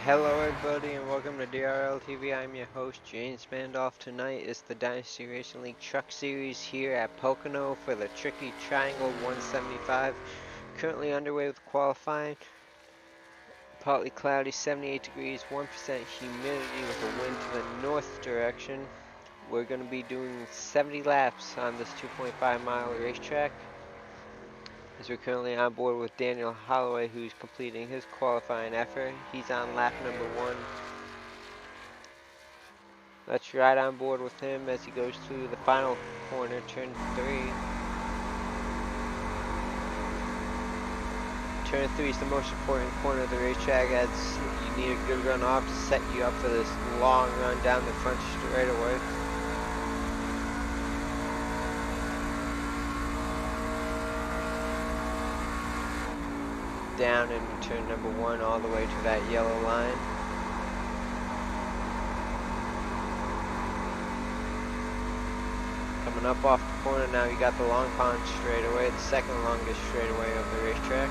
Hello everybody and welcome to DRL TV. I'm your host James Bandolph. Tonight is the Dynasty Racing League Truck Series here at Pocono for the Tricky Triangle 175. Currently underway with qualifying. Partly cloudy, 78 degrees, 1% humidity with a wind to the north direction. We're going to be doing 70 laps on this 2.5 mile racetrack. As we're currently on board with Daniel Holloway, who's completing his qualifying effort. He's on lap number 1. Let's ride on board with him as he goes through the final corner, turn 3. Turn 3 is the most important corner of the racetrack, as you need a good run off to set you up for this long run down the front straightaway. Down into turn number 1 all the way to that yellow line. Coming up off the corner now, you got the Long Pond straightaway, the second longest straightaway of the racetrack.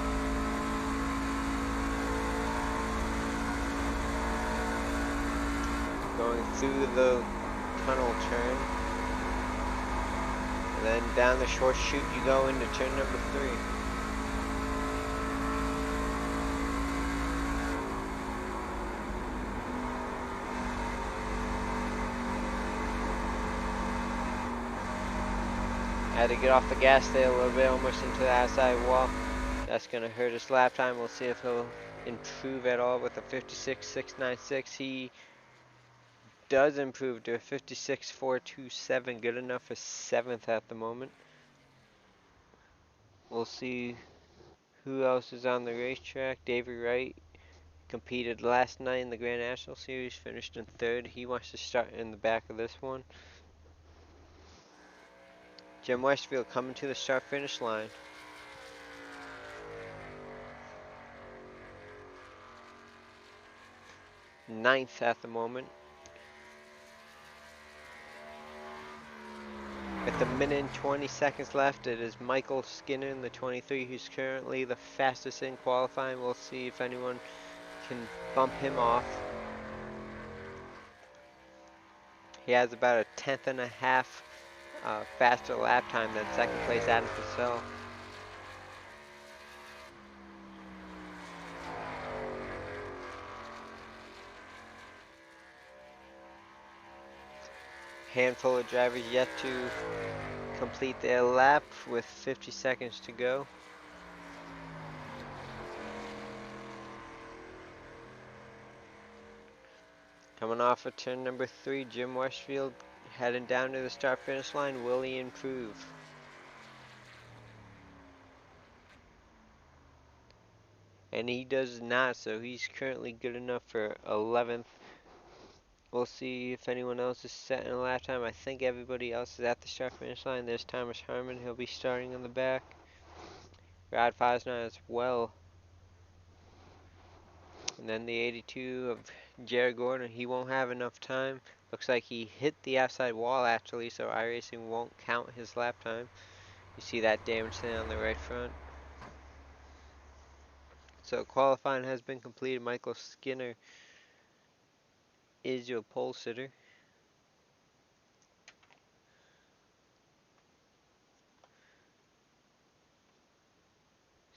Going through the tunnel turn. And then down the short chute you go into turn number 3. Had to get off the gas there a little bit, almost into the outside wall. That's going to hurt his lap time. We'll see if he'll improve at all with a 56.696. He does improve to a 56.427, good enough for 7th at the moment. We'll see who else is on the racetrack. Davey Wright competed last night in the Grand National Series, finished in 3rd. He wants to start in the back of this one. Jim Westfield coming to the start-finish line. Ninth at the moment. With a minute and 20 seconds left, it is Michael Skinner in the 23 who's currently the fastest in qualifying. We'll see if anyone can bump him off. He has about a 10th and a half faster lap time than second place Adam Purcell. Handful of drivers yet to complete their lap with 50 seconds to go. Coming off of turn number 3, Jim Westfield heading down to the start-finish line. Will he improve? And he does not, so he's currently good enough for 11th. We'll see if anyone else is setting a lap time. I think everybody else is at the start-finish line. There's Thomas Herman. He'll be starting in the back. Rod Fosner as well. And then the 82 of Jared Gordon. He won't have enough time. Looks like he hit the outside wall actually, so iRacing won't count his lap time. You see that damage there on the right front. So qualifying has been completed. Michael Skinner is your pole sitter.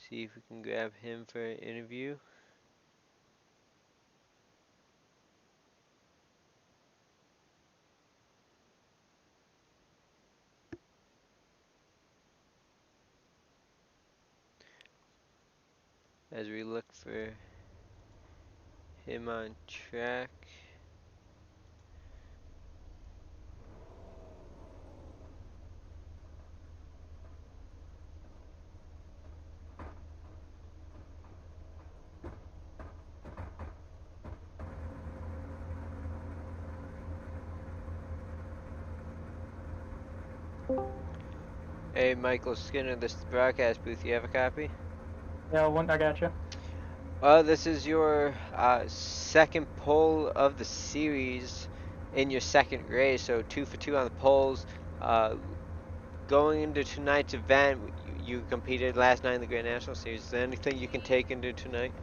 See if we can grab him for an interview. As we look for him on track. Hey, Michael Skinner, this is the broadcast booth. You have a copy? Yeah, I got you. Well, this is your second pole of the series in your second race, so 2 for 2 on the poles. Going into tonight's event, you competed last night in the Grand National Series. Is there anything you can take into tonight?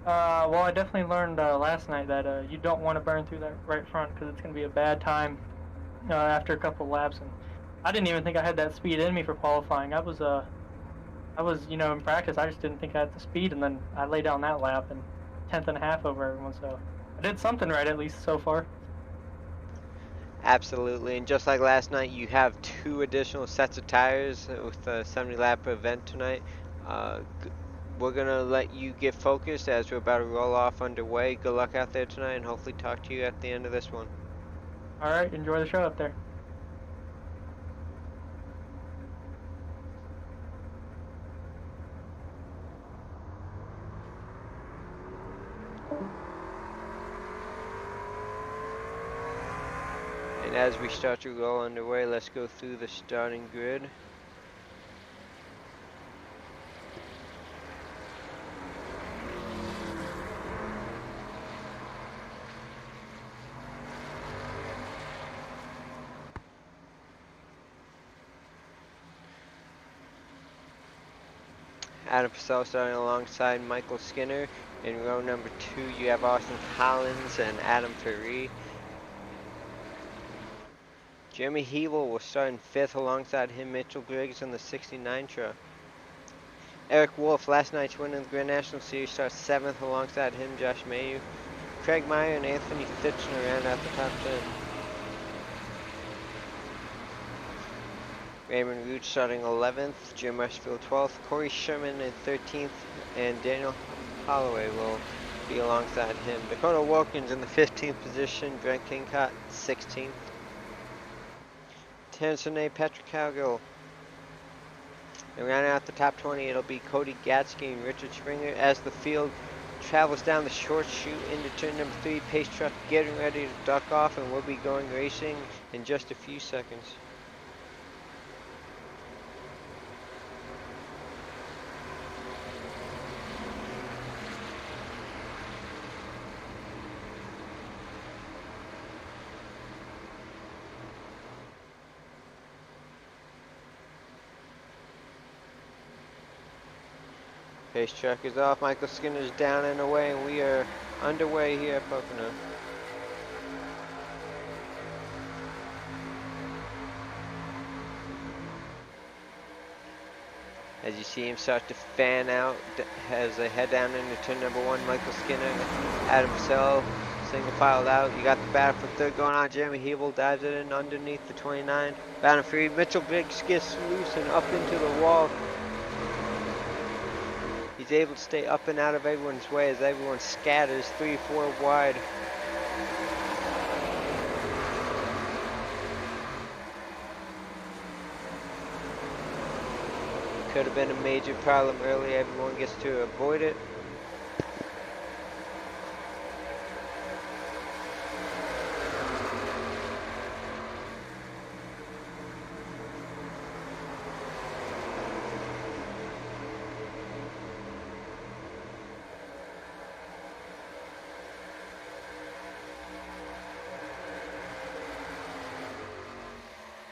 Well, I definitely learned last night that you don't want to burn through that right front because it's going to be a bad time after a couple laps. And I didn't even think I had that speed in me for qualifying. I was in practice. I just didn't think I had the speed, and then I laid down that lap and tenth and a half over everyone. So I did something right at least so far. Absolutely, and just like last night, you have 2 additional sets of tires with the 70-lap event tonight. We're going to let you get focused as we're about to roll off underway. Good luck out there tonight, and hopefully talk to you at the end of this one. All right, enjoy the show up there. And as we start to roll underway, let's go through the starting grid. Adam Purcell starting alongside Michael Skinner. In row number 2, you have Austin Collins and Adam Ferree. Jeremy Hebel will start in 5th alongside him, Mitchell Griggs in the 69 truck. Eric Wolf, last night's winner of the Grand National Series, starts 7th alongside him, Josh Mayu. Craig Meyer and Anthony Fitchner round out the top 10. Raymond Root starting 11th, Jim Rushfield 12th, Corey Sherman in 13th, and Daniel Holloway will be alongside him. Dakota Wilkins in the 15th position, Brent Kincott 16th. Terrence Renee, Patrick Cowgill. And rounding out the top 20, it'll be Cody Gatsky and Richard Springer as the field travels down the short chute into turn number 3. Pace truck getting ready to duck off, and we'll be going racing in just a few seconds. Pace truck is off, Michael Skinner's down and away, and we are underway here at Pocono. As you see him start to fan out as they head down into turn number 1, Michael Skinner, Adam Purcell, single filed out. You got the battle for 3rd going on. Jeremy Hebel dives it in underneath the 29. Bound free. Mitchell Griggs gets loose and up into the wall. He's able to stay up and out of everyone's way as everyone scatters 3-4 wide. Could have been a major problem early. Everyone gets to avoid it.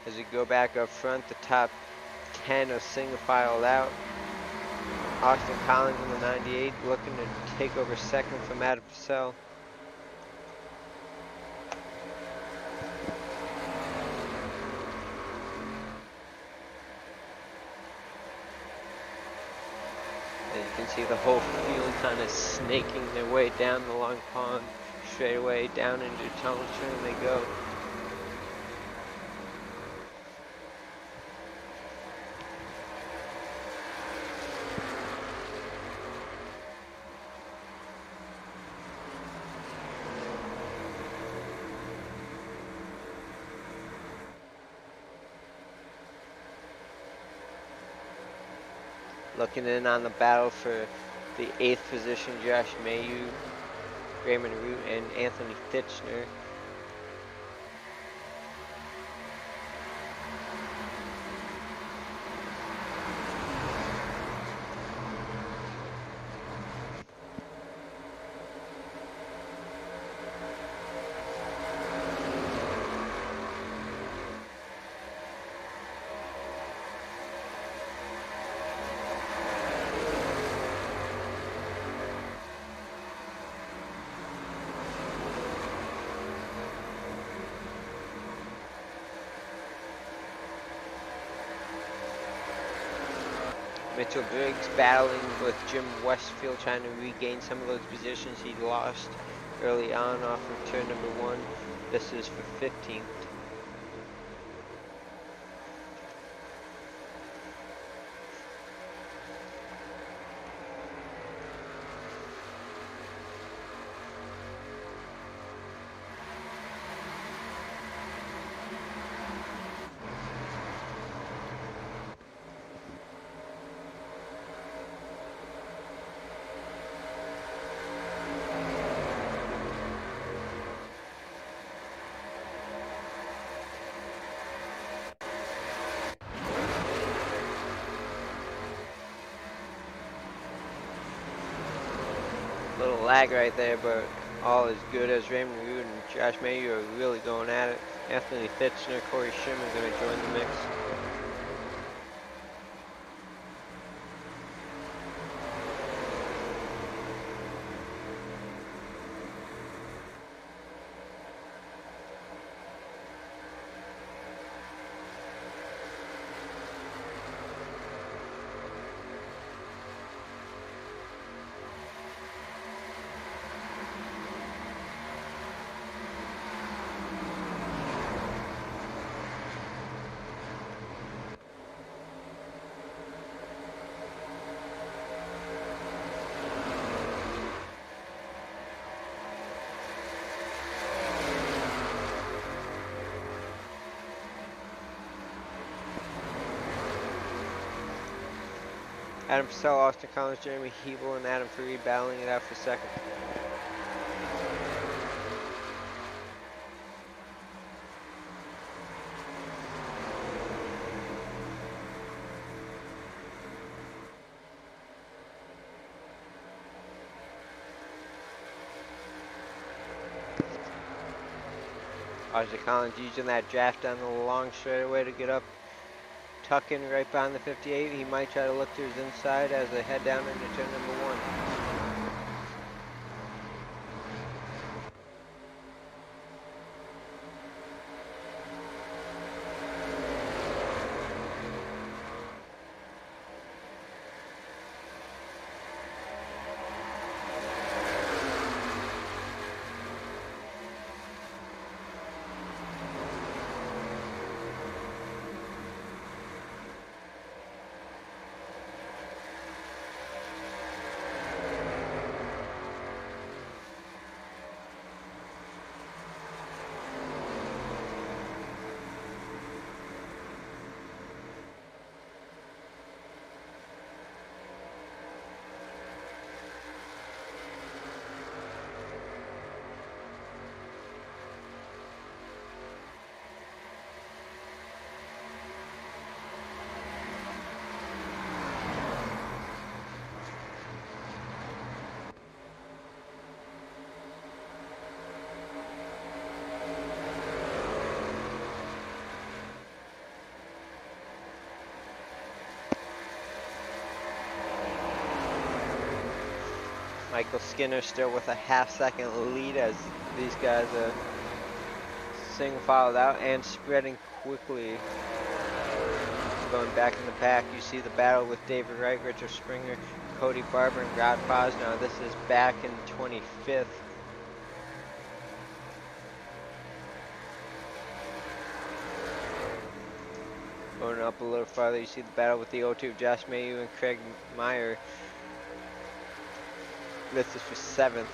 As we go back up front, the top 10 are single filed out. Austin Collins in the 98 looking to take over 2nd from Adam Purcell. And you can see the whole field kind of snaking their way down the long pond, straight away down into tunnel turn they go. Looking in on the battle for the 8th position, Josh Mayu, Raymond Root, and Anthony Fitchner. Mitchell Briggs battling with Jim Westfield, trying to regain some of those positions he lost early on off of turn number 1. This is for 15th. Little lag right there, but all is good as Raymond Root and Josh Mayhew are really going at it. Anthony Fitchner, Corey Sherman going to join the mix. Adam Purcell, Austin Collins, Jeremy Hebel, and Adam Faree battling it out for second. Austin Collins using that draft down the long straightaway to get up. Tuck in right behind the 58. He might try to look to his inside as they head down into turn number 1. Michael Skinner still with a half-second lead as these guys are single filed out and spreading quickly. Going back in the pack, you see the battle with David Wright, Richard Springer, Cody Barber, and Rod Posner. This is back in 25th. Going up a little farther, you see the battle with the O2, Josh Mayhew and Craig Meyer. This is for 7th.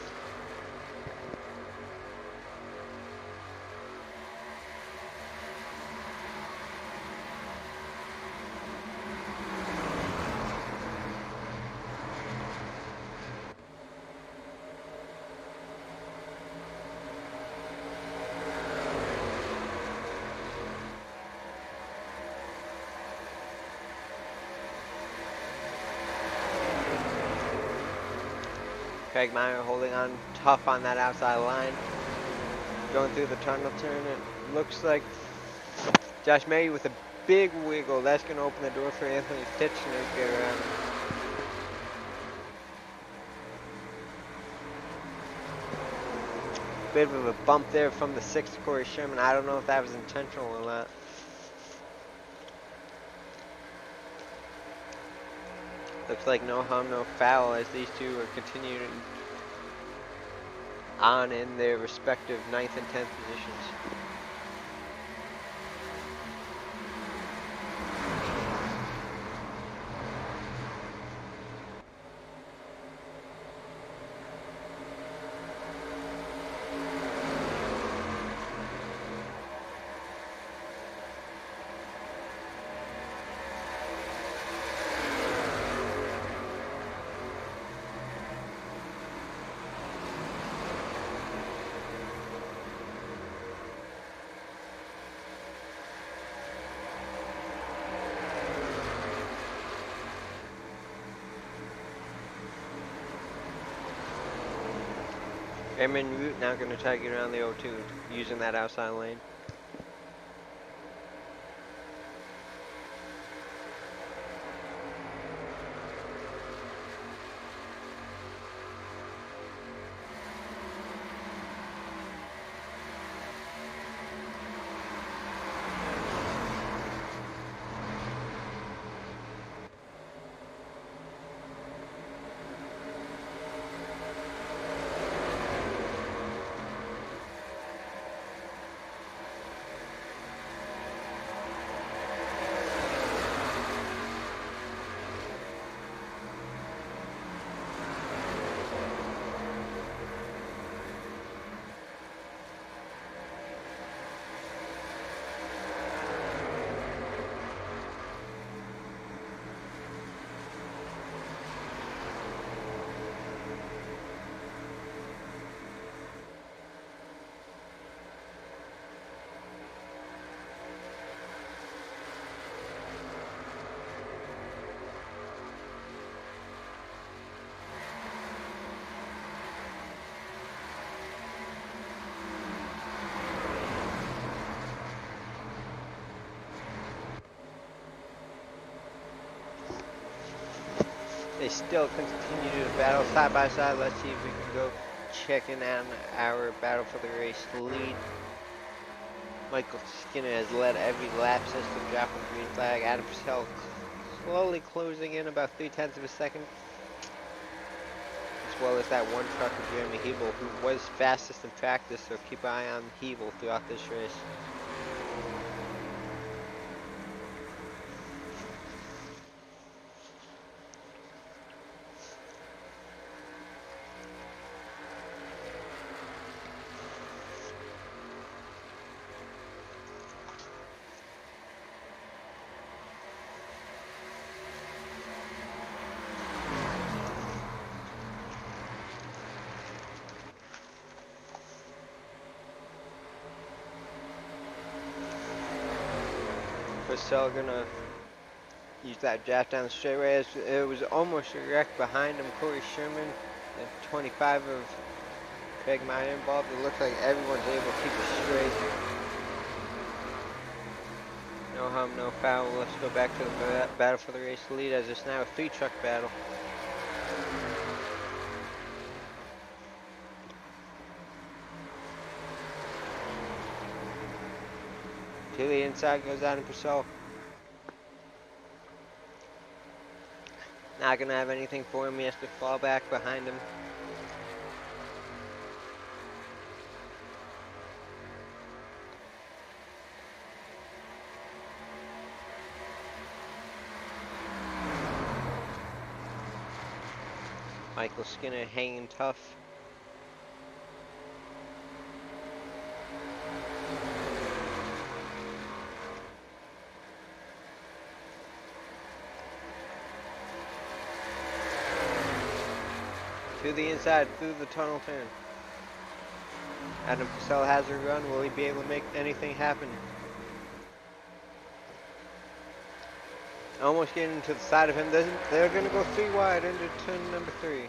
Craig Meyer holding on tough on that outside line. Going through the tunnel turn, it looks like Josh Mayhew with a big wiggle. That's going to open the door for Anthony Fitchner to get around. Bit of a bump there from the 6th Corey Sherman. I don't know if that was intentional or not. Looks like no harm, no foul as these two are continuing on in their respective 9th and 10th positions. Airman route now going to try to get around the O2 using that outside lane. They still continue to battle side by side. Let's see if we can go check in on our battle for the race lead. Michael Skinner has led every lap system, dropping green flag. Adam Purcell slowly closing in about 3/10 of a second. As well as that one trucker, Jeremy Hebel, who was fastest in practice, so keep an eye on Hebel throughout this race. Purcell gonna use that draft down the straightaway. As it was almost a wreck behind him. Corey Sherman at 25 of Craig Meyer involved. It looks like everyone's able to keep it straight. No harm, no foul. Let's go back to the battle for the race lead as it's now a 3-truck battle. To the inside goes Adam Purcell. Not gonna have anything for him. He has to fall back behind him. Michael Skinner hanging tough. To the inside, through the tunnel turn. Adam Purcell has a run. Will he be able to make anything happen? Almost getting to the side of him. They're going to go 3 wide into turn number 3.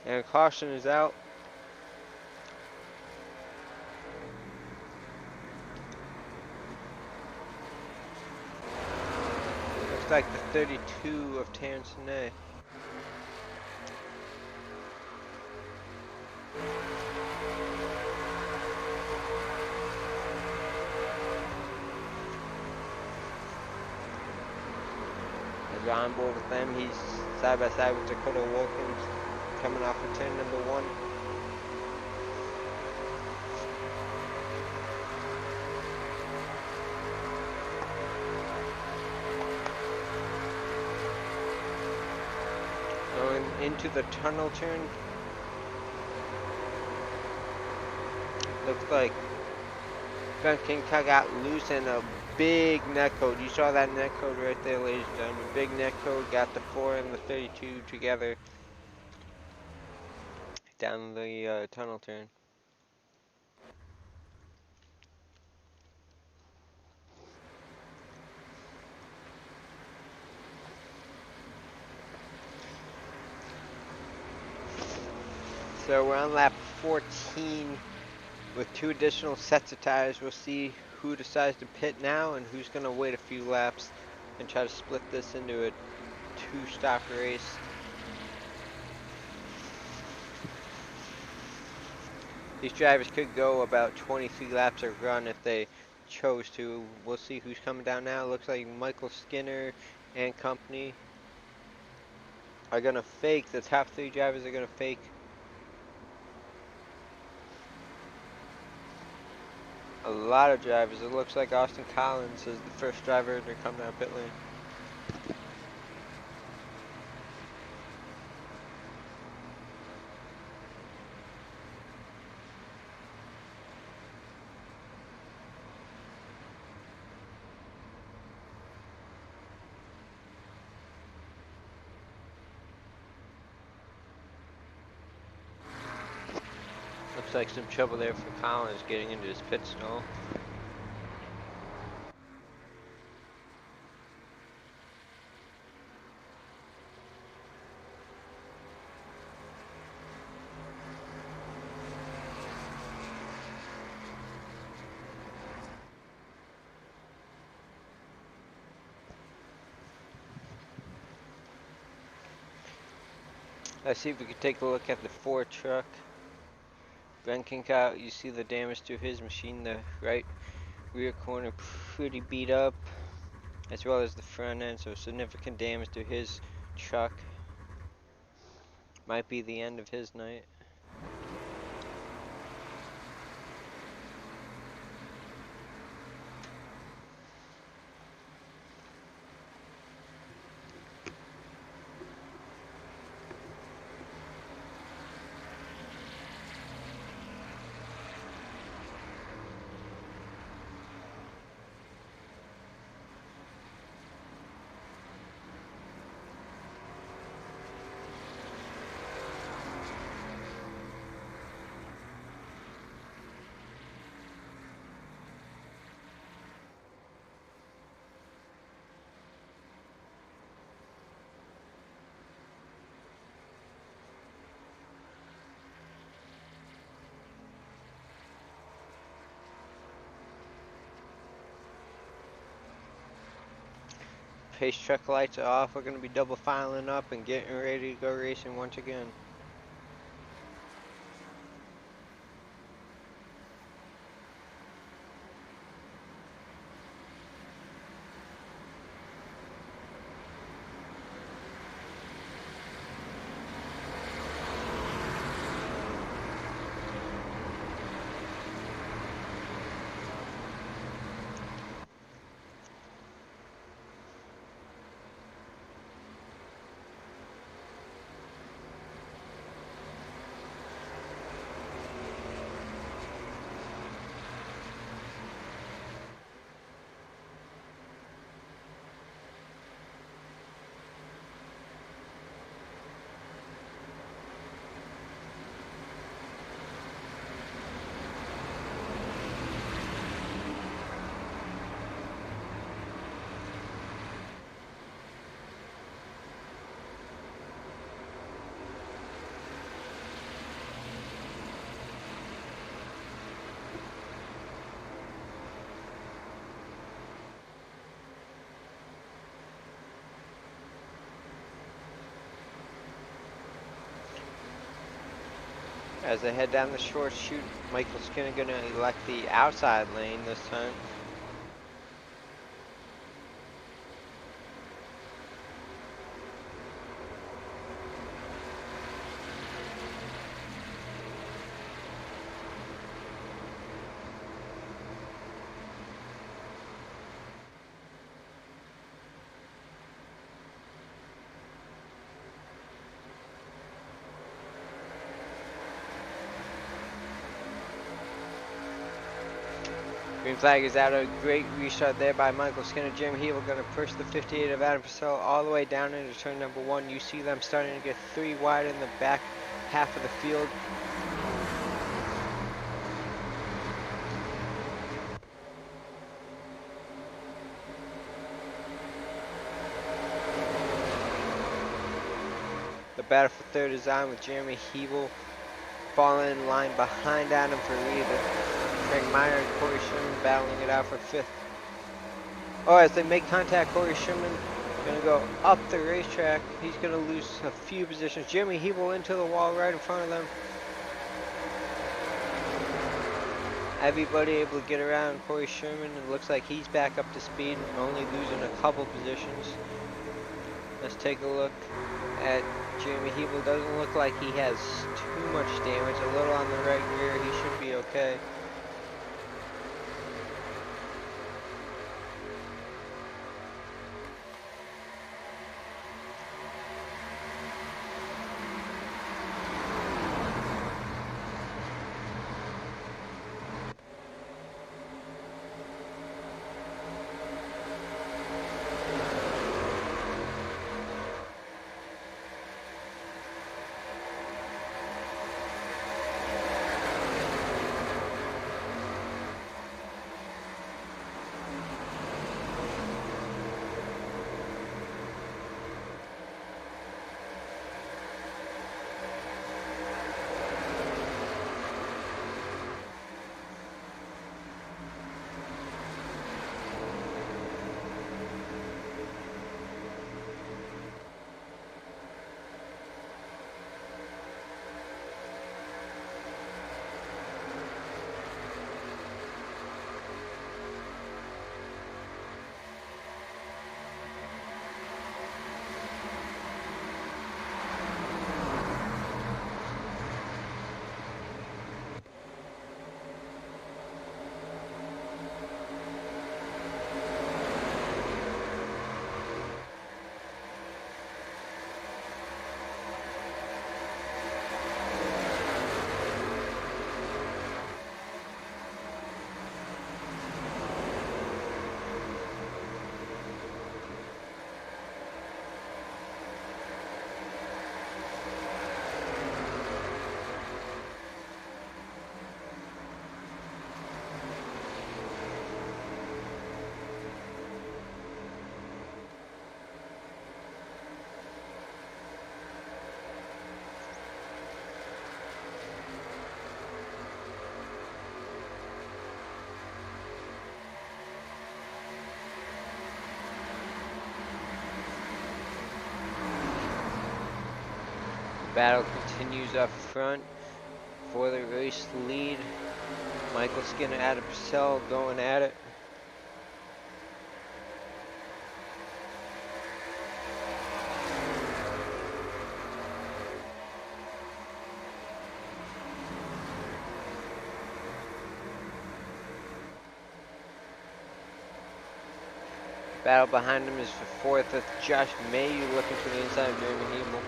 And caution is out. Looks like the 32 of Terrence Ney. on board with them. He's side by side with Dakota Wilkins coming off of turn number 1. Going into the tunnel turn. Looks like King got loose and a big net code. You saw that net code right there, ladies and gentlemen. Big net code, got the 4 and the 32 together down the tunnel turn. So we're on lap 14 with 2 additional sets of tires. We'll see who decides to pit now and who's going to wait a few laps and try to split this into a 2-stop race. These drivers could go about 23 laps or run if they chose to. We'll see who's coming down now. Looks like Michael Skinner and company are going to fake. The top 3 drivers are going to fake. A lot of drivers. It looks like Austin Collins is the first driver to come down pit lane. Looks like some trouble there for Collins getting into his pit stall. Let's see if we can take a look at the Ford truck. Ben Kinkout, you see the damage to his machine. The right rear corner pretty beat up, as well as the front end, so significant damage to his truck. Might be the end of his night. Pace truck lights are off. We're going to be double filing up and getting ready to go racing once again. As they head down the short chute, Michael Skinner going to elect the outside lane this time. Green flag is out. A great restart there by Michael Skinner. Jeremy Hebel going to push the 58 of Adam Purcell all the way down into turn number 1. You see them starting to get 3 wide in the back half of the field. The battle for third is on with Jeremy Hebel falling in line behind Adam for lead. Craig Meyer and Corey Sherman battling it out for 5th. Oh, as they make contact, Corey Sherman going to go up the racetrack. He's going to lose a few positions. Jeremy Hebel into the wall right in front of them. Everybody able to get around Corey Sherman. It looks like he's back up to speed, only losing a couple positions. Let's take a look at Jeremy Hebel. Doesn't look like he has too much damage. A little on the right rear. He should be okay. Battle continues up front for the race lead. Michael Skinner, Adam Purcell going at it. Battle behind him is for 4th with Josh Mayhew looking for the inside of Jeremy Hebel.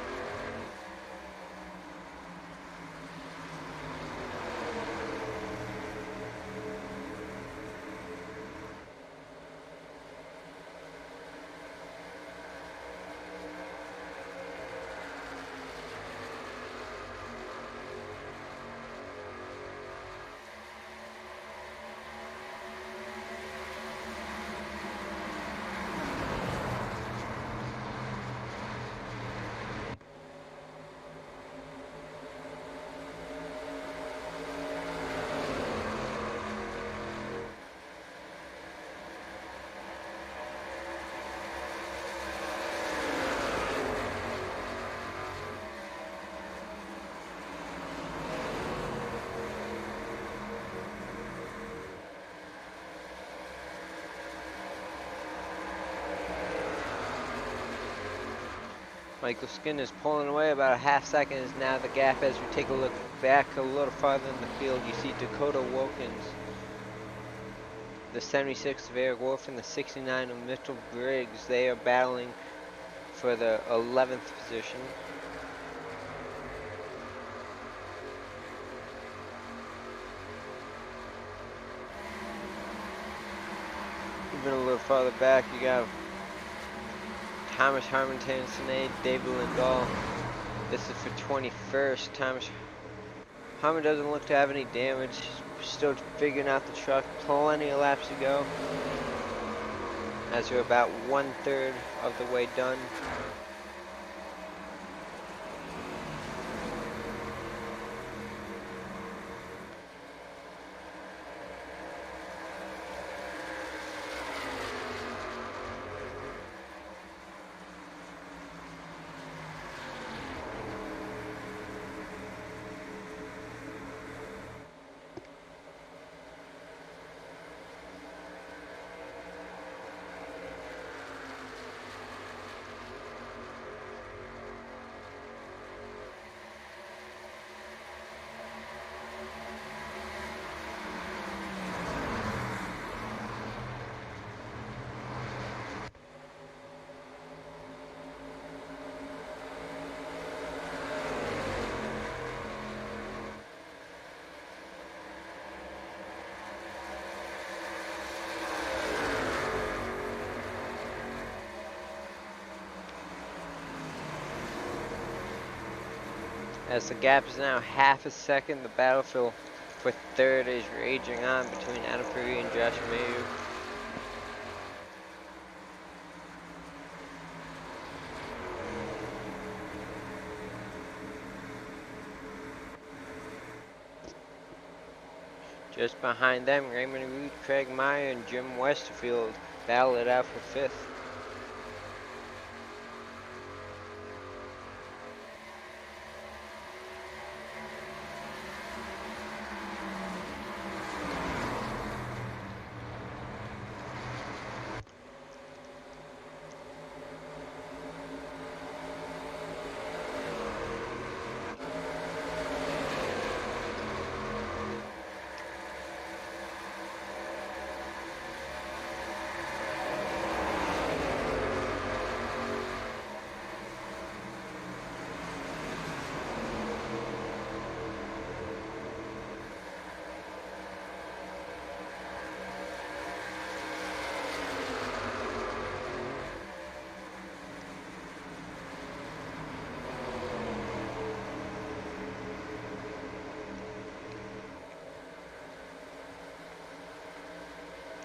Michael Skinner is pulling away about a half second is now the gap. As we take a look back a little farther in the field, you see Dakota Wilkins, the 76 of Eric Wolf, and the 69 of Mitchell Briggs. They are battling for the 11th position. Moving a little farther back, you got Thomas Harmon, Tennessee, David Lindahl. This is for 21st. Thomas Harmon doesn't look to have any damage. He's still figuring out the truck. Plenty of laps to go, as we're about 1/3 of the way done. As the gap is now half a second, the battlefield for third is raging on between Adam Perry and Josh Mayu. Just behind them, Raymond Reed, Craig Meyer, and Jim Westerfield battle it out for fifth.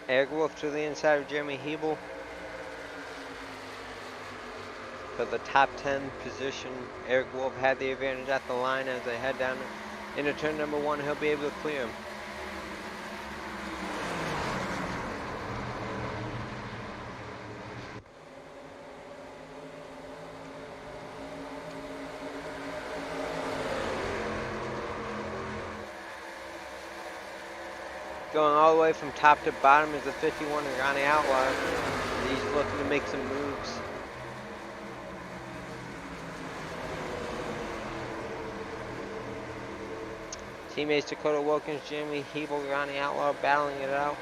Eric Wolf to the inside of Jeremy Hebel for the top 10 position. Eric Wolf had the advantage at the line as they head down into turn number 1. He'll be able to clear him. Going all the way from top to bottom is the 51 Ronnie Outlaw. He's looking to make some moves. Teammates Dakota Wilkins, Jeremy Hebel, Ronnie Outlaw battling it out.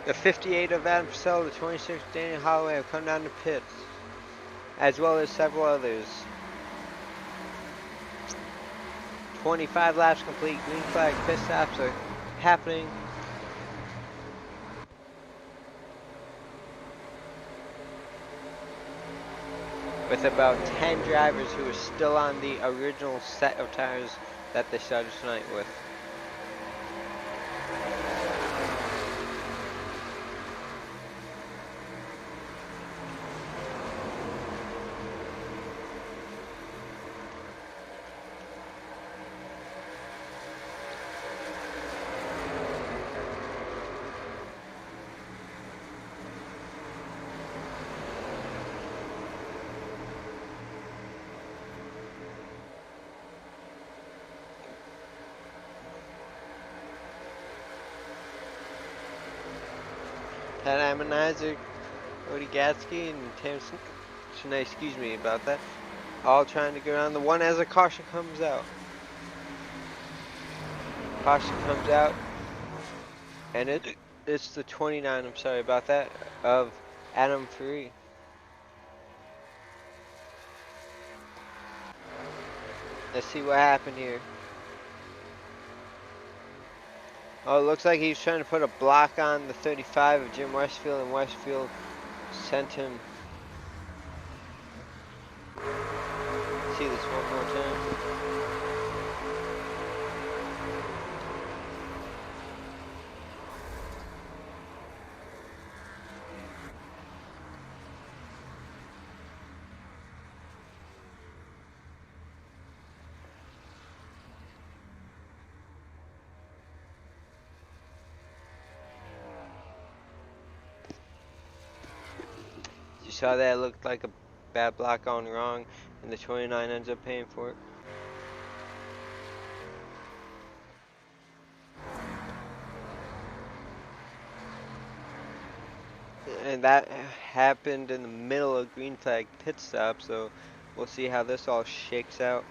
The 58 of Adam Purcell, the 26 Daniel Holloway have come down to pits, as well as several others. 25 laps complete, green flag pit stops are happening. With about 10 drivers who are still on the original set of tires that they started tonight with. Pat Amanizer, Cody Gatsky, and Tam Shanae, excuse me about that, all trying to get around the one as a caution comes out. Caution comes out. And it's the 29, I'm sorry about that, of Adam Free. Let's see what happened here. Oh, it looks like he was trying to put a block on the 35 of Jim Westfield, and Westfield sent him. See this one more time. You saw that? It looked like a bad block gone wrong, and the 29 ends up paying for it. And that happened in the middle of green flag pit stop, so we'll see how this all shakes out.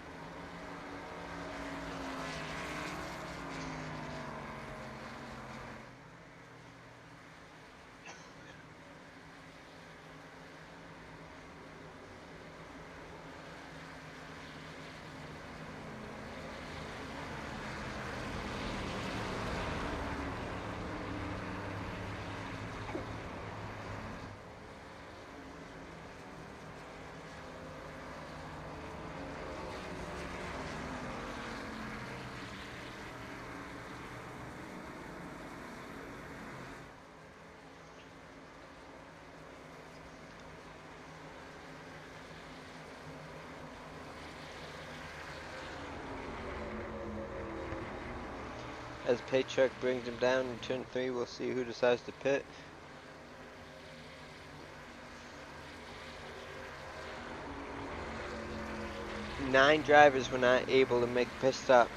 As Paycheck brings him down in turn 3, we'll see who decides to pit. Nine drivers were not able to make pit stop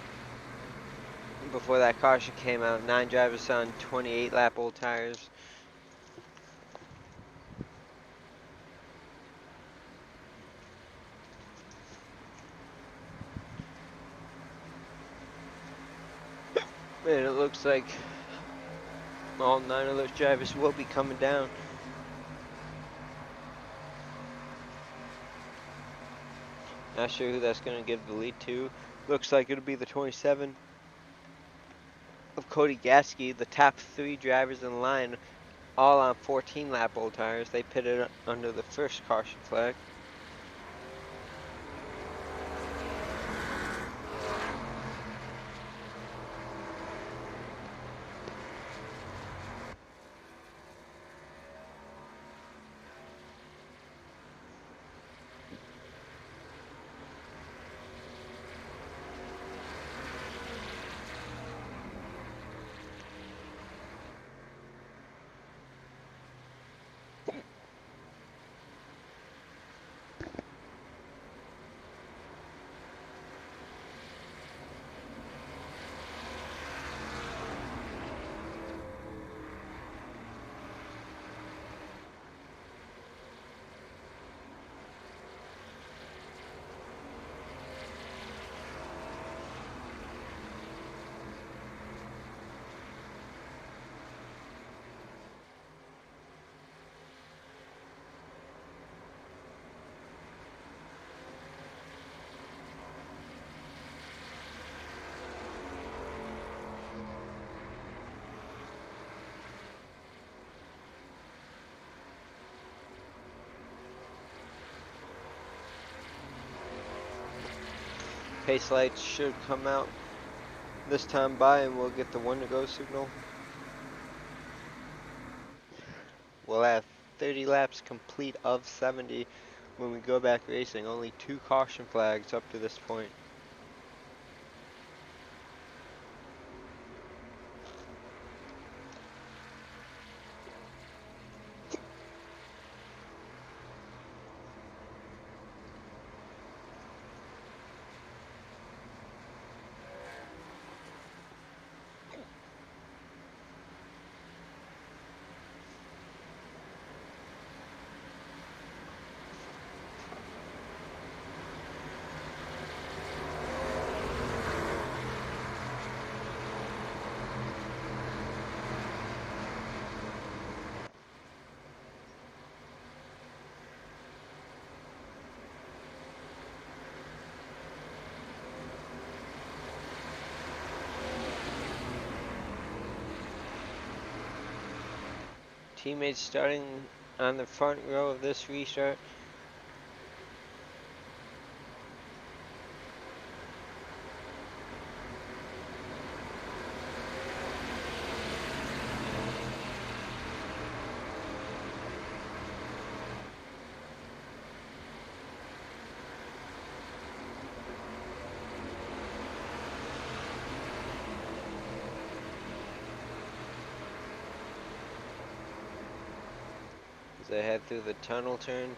before that caution came out. 9 drivers on 28 lap old tires. And it looks like all 9 of those drivers will be coming down. Not sure who that's going to give the lead to. Looks like it'll be the 27 of Cody Gasky. The top 3 drivers in line, all on 14 lap old tires. They pitted under the first caution flag. Pace lights should come out this time by, and we'll get the 1 to go signal. We'll have 30 laps complete of 70 when we go back racing. Only 2 caution flags up to this point. Teammates starting on the front row of this restart. As they head through the tunnel turn.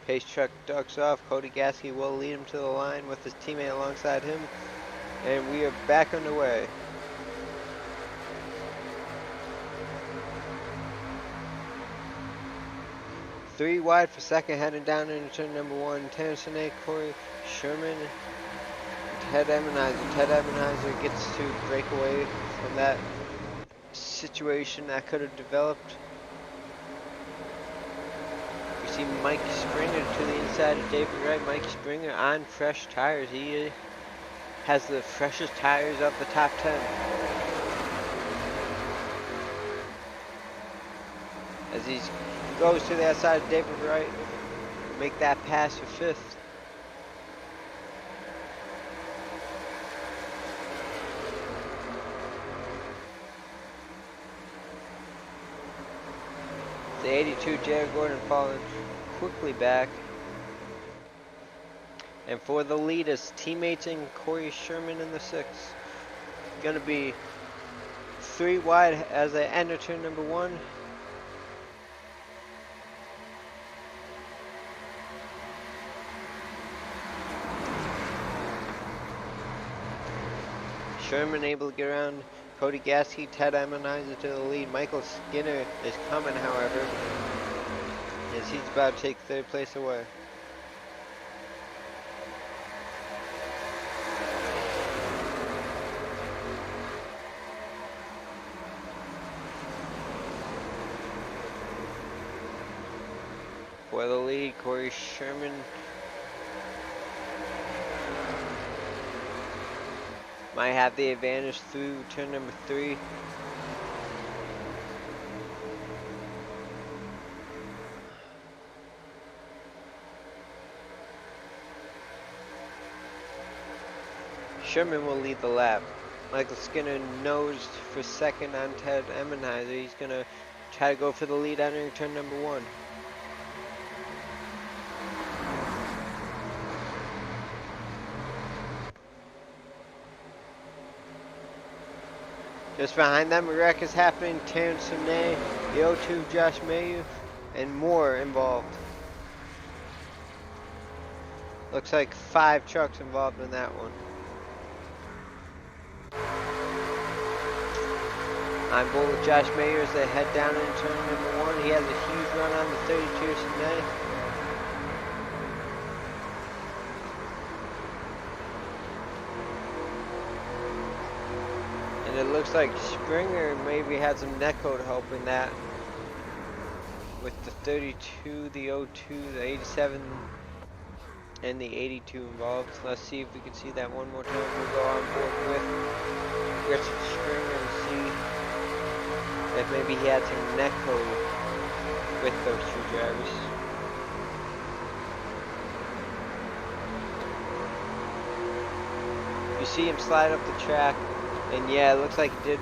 Pace truck ducks off. Cody Gasky will lead him to the line with his teammate alongside him. And we are back underway. Three wide for second, heading down into turn number one. Terrence Sinay, Corey Sherman, Ted Ebenheiser. Ted Ebenheiser gets to break away from that situation that could have developed. We see Mike Springer to the inside of David Wright. Mike Springer on fresh tires. He has the freshest tires of the top 10. As he goes to the outside of David Wright, make that pass for fifth. The 82 Jared Gordon falling quickly back. And for the lead is teammates in Corey Sherman in the sixth. Gonna be three wide as they enter turn number one. Sherman able to get around Cody Gasky, Ted Ebenheiser to the lead. Michael Skinner is coming, however, as he's about to take third place away. For the lead, Corey Sherman might have the advantage through turn number three. Sherman will lead the lap. Michael Skinner nosed for second on Ted Ebenheiser. He's gonna try to go for the lead entering turn number one. Just behind them, a wreck is happening. Terrence Sinay, the 02 Josh Mayu, and more involved. Looks like 5 trucks involved in that one. On board with Josh Mayer as they head down into turn number one. He has a huge run on the 32 Sinay. And it looks like Springer maybe had some netcode help in that. With the 32, the 02, the 87, and the 82 involved. Let's see if we can see that one more time. We'll go on board with Richard Springer and see if maybe he had some netcode with those two drivers. You see him slide up the track. And yeah, it looks like he did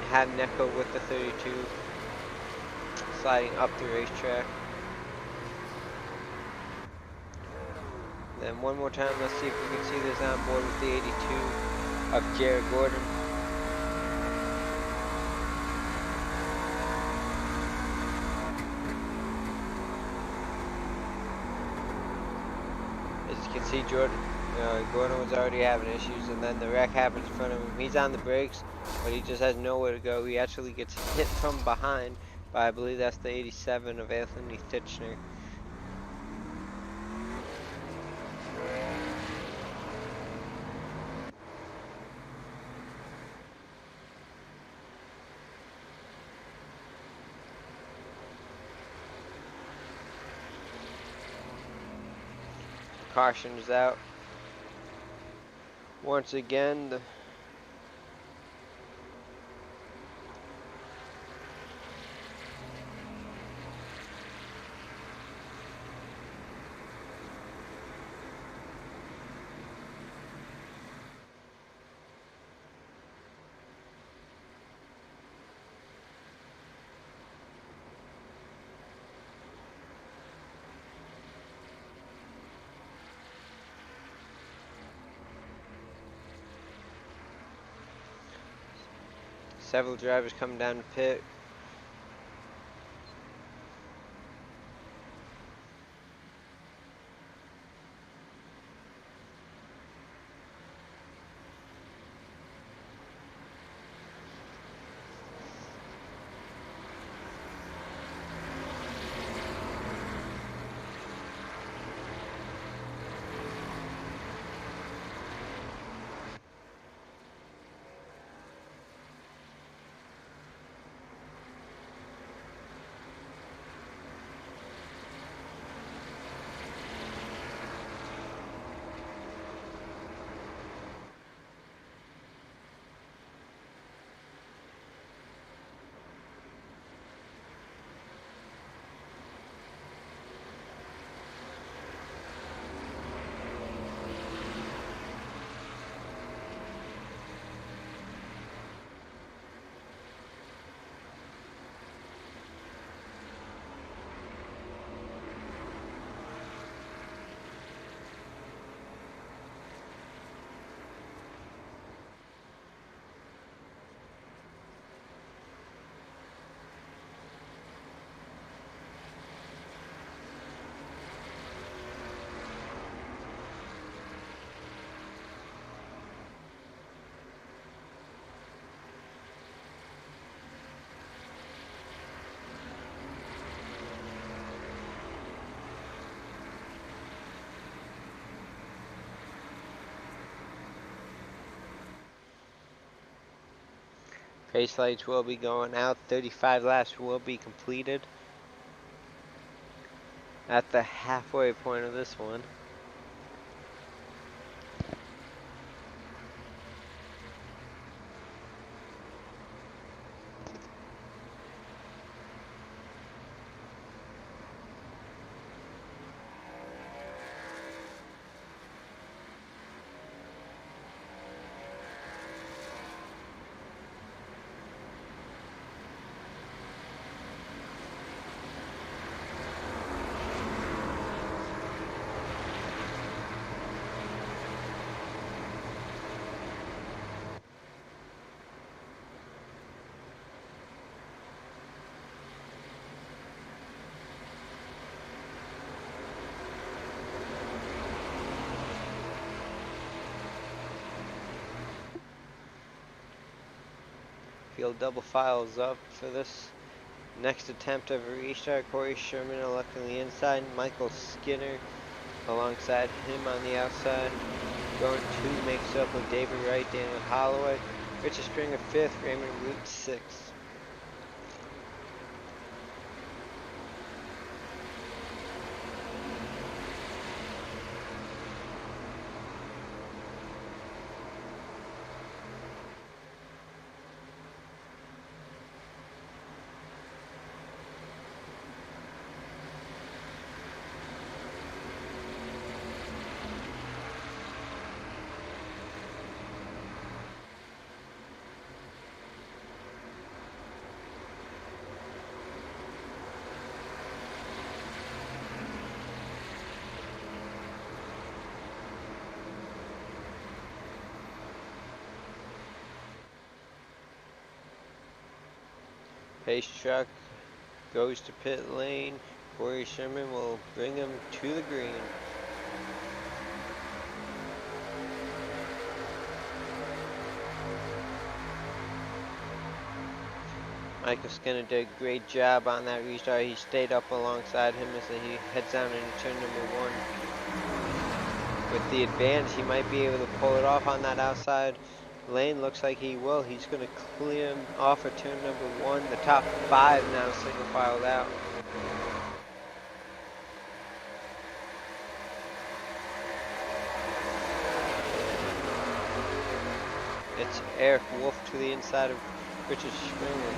have netcode with the 32 sliding up the racetrack. Then one more time, let's see if we can see this on board with the 82 of Jared Gordon. As you can see, Gordon was already having issues, and then the wreck happens in front of him. He's on the brakes, but he just has nowhere to go. He actually gets hit from behind by, I believe that's the 87 of Anthony Thitchner. Caution is out. Once again, the several drivers coming down the pit. Pace lights will be going out. 35 laps will be completed at the halfway point of this one. Field double files up for this next attempt of a restart. Corey Sherman electing the inside. Michael Skinner alongside him on the outside. Going 2 makes up with David Wright, Daniel Holloway. Richard Springer 5th, Raymond Root 6th. Pace truck goes to pit lane. Corey Sherman will bring him to the green. Michael Skinner did a great job on that restart. He stayed up alongside him as he heads down into turn number 1. With the advantage, he might be able to pull it off on that outside lane. Looks like he will. He's going to clear him off at turn number 1. The top 5 now single filed out. It's Eric Wolf to the inside of Richard Sherman.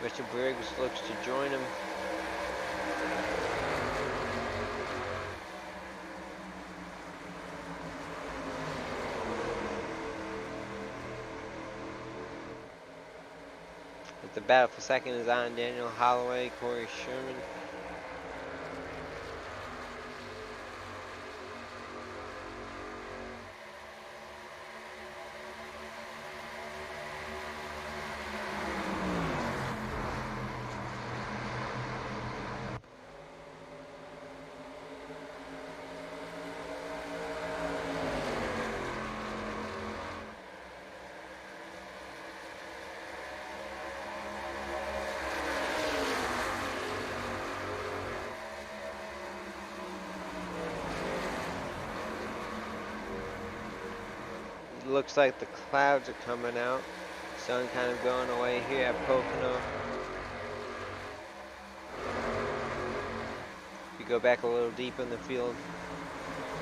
Richard Briggs looks to join him. But the battle for second is on Daniel Holloway, Corey Sherman. Looks like the clouds are coming out. Sun kind of going away here at Pocono. If you go back a little deep in the field,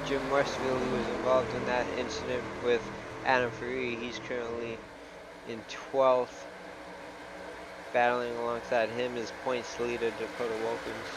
Jim Westfield, who was involved in that incident with Adam Ferrari, he's currently in 12th. Battling alongside him is points leader Dakota Wilkins.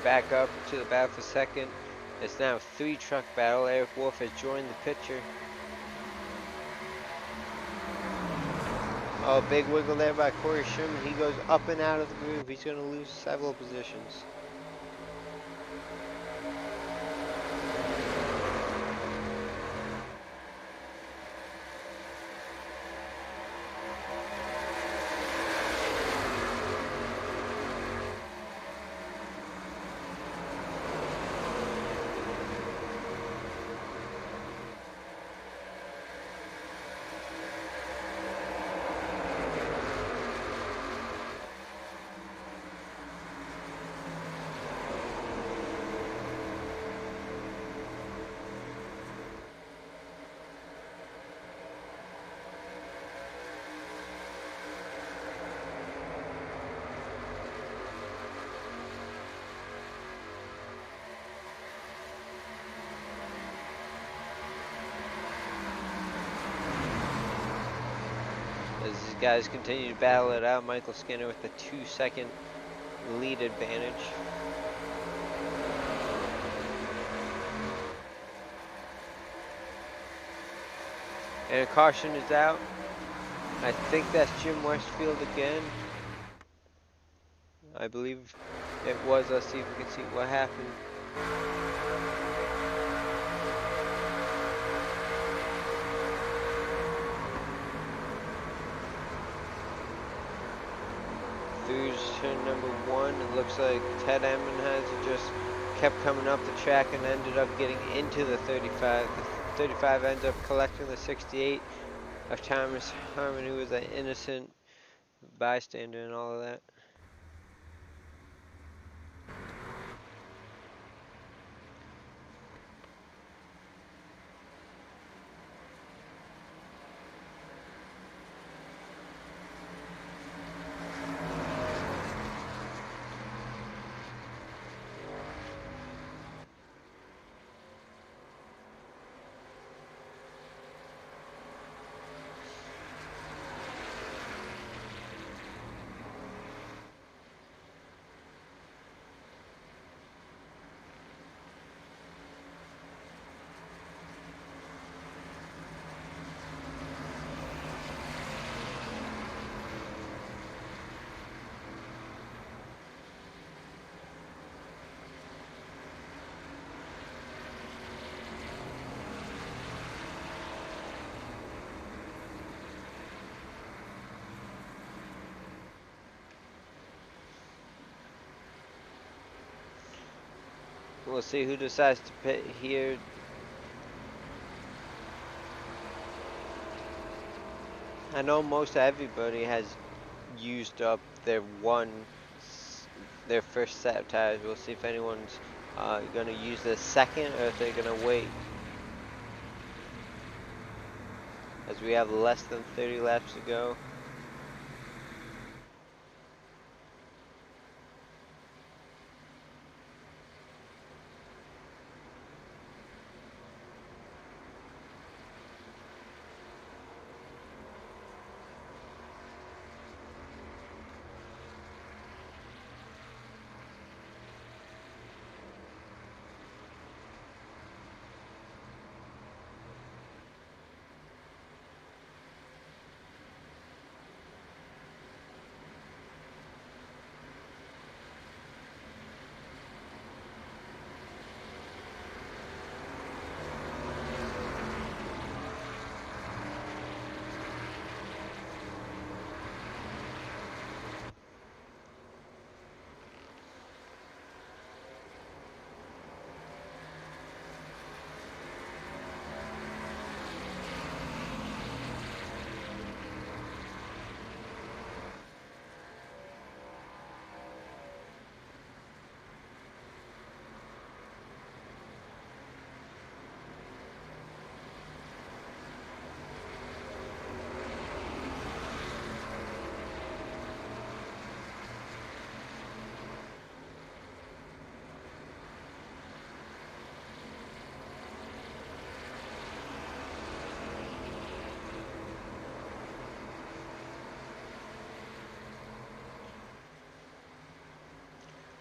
Back up to the battle for second. It's now a 3-truck battle. Eric Wolf has joined the picture. Oh, big wiggle there by Corey Sherman. He goes up and out of the groove. He's going to lose several positions. As these guys continue to battle it out, Michael Skinner with the 2-second lead advantage. And a caution is out. I think that's Jim Westfield again. I believe it was. Let's see if we can see what happened. Through turn number 1, it looks like Ted Emenheiser just kept coming up the track and ended up getting into the 35. The 35 ends up collecting the 68 of Thomas Harmon, who was an innocent bystander and all of that. We'll see who decides to pit here. I know most everybody has used up their first set of tires. We'll see if anyone's going to use the second or if they're going to wait. As we have less than 30 laps to go.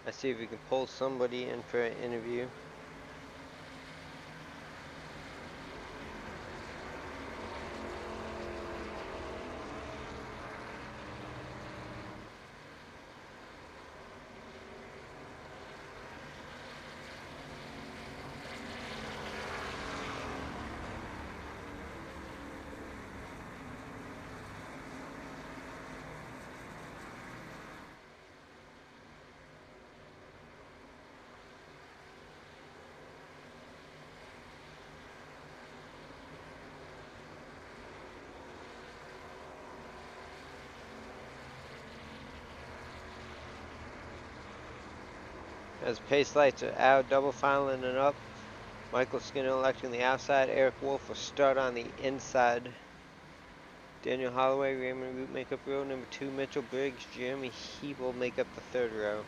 Let's see if we can pull somebody in for an interview. As pace lights are out, double filing and up. Michael Skinner electing the outside. Eric Wolf will start on the inside. Daniel Holloway, Raymond Root make up row number 2. Mitchell Briggs, Jeremy Hebel make up the third row.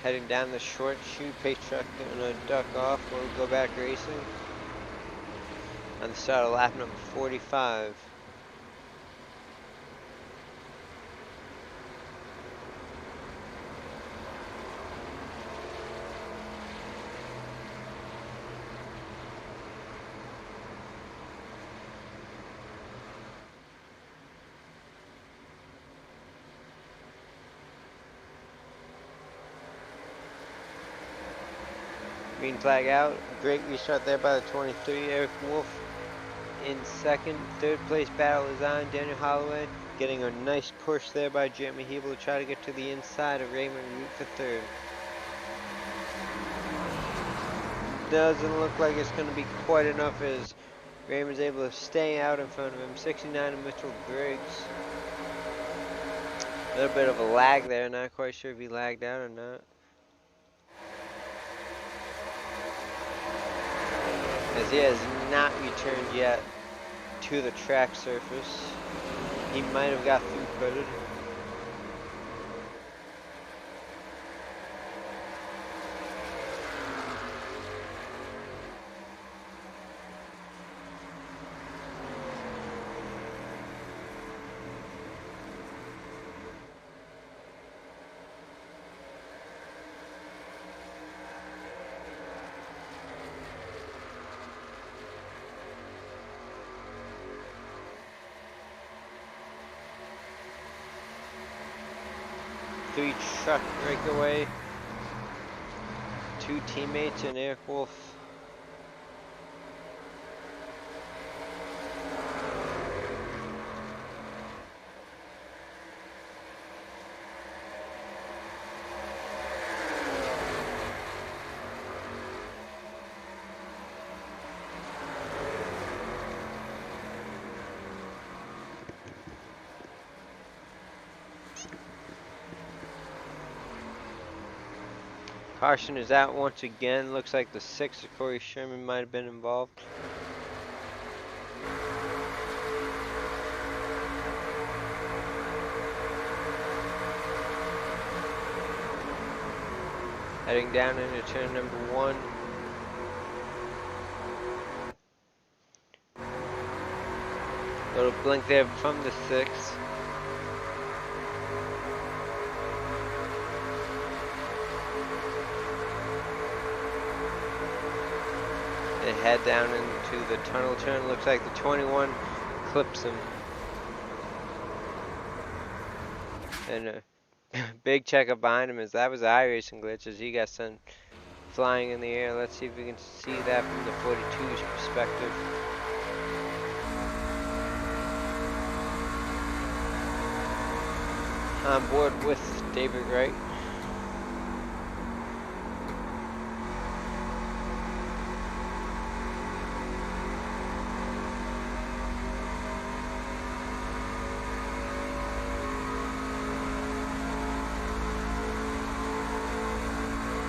Heading down the short chute, pace truck gonna duck off. We'll go back racing. On the start of lap number 45. Green flag out. Great restart there by the 23. Eric Wolf in second. Third place battle is on. Daniel Holloway getting a nice push there by Jeremy Hebel to try to get to the inside of Raymond Root for third. Doesn't look like it's going to be quite enough as Raymond's able to stay out in front of him. 69 of Mitchell Briggs. A little bit of a lag there, not quite sure if he lagged out or not. As he has not returned yet to the track surface. He might have got through-footed. Three truck breakaway. Two teammates and Eric Wolf. Caution is out once again. Looks like the 6 of Corey Sherman might have been involved. Heading down into turn number 1. Little blink there from the 6. They head down into the tunnel turn. Looks like the 21 clips him. And a big checkup behind him as that was an iRacing glitch as he got sent flying in the air. Let's see if we can see that from the 42's perspective. On board with David Wright.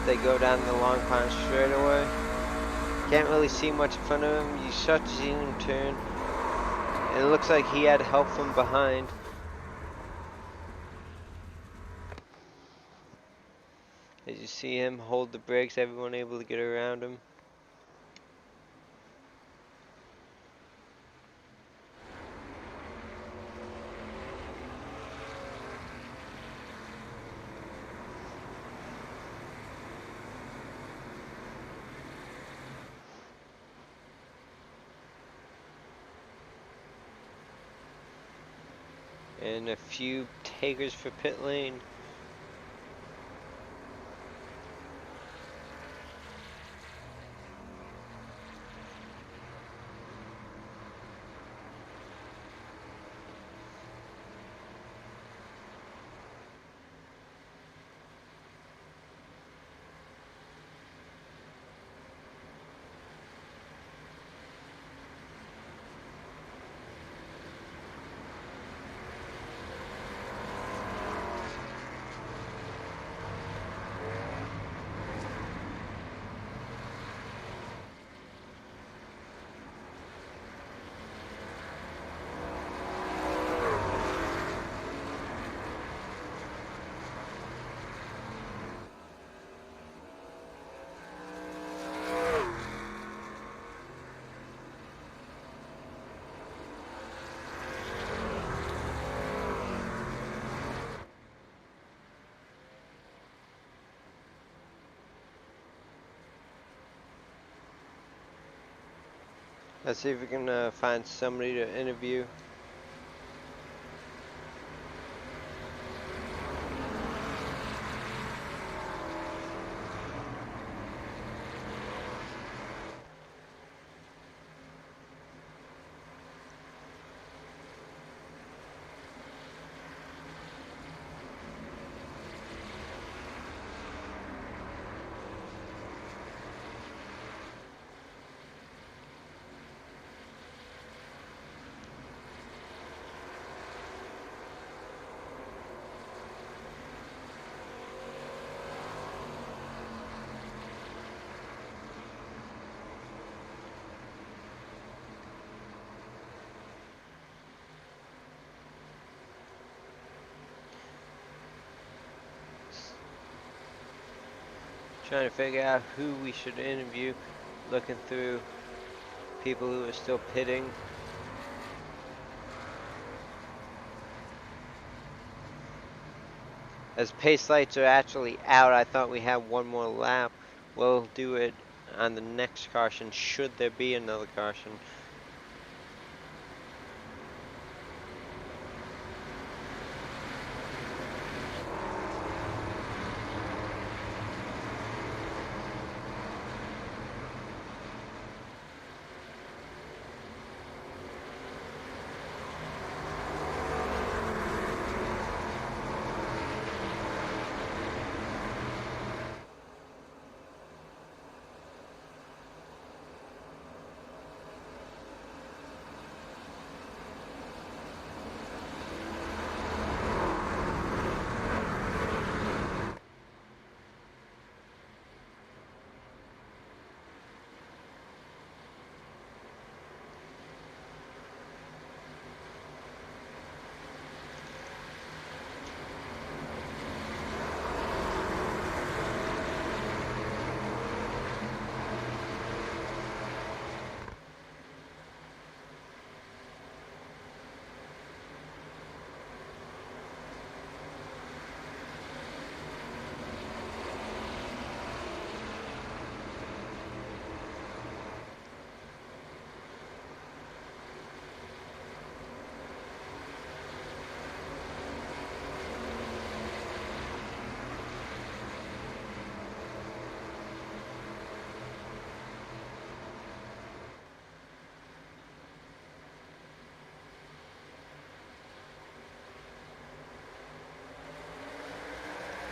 They go down the long pond straightaway. Can't really see much in front of him. You start to see him turn. And it looks like he had help from behind. As you see him hold the brakes, everyone able to get around him. And a few takers for pit lane. Let's see if we can find somebody to interview. Trying to figure out who we should interview, looking through people who are still pitting. As pace lights are actually out, I thought we had one more lap. We'll do it on the next caution, should there be another caution.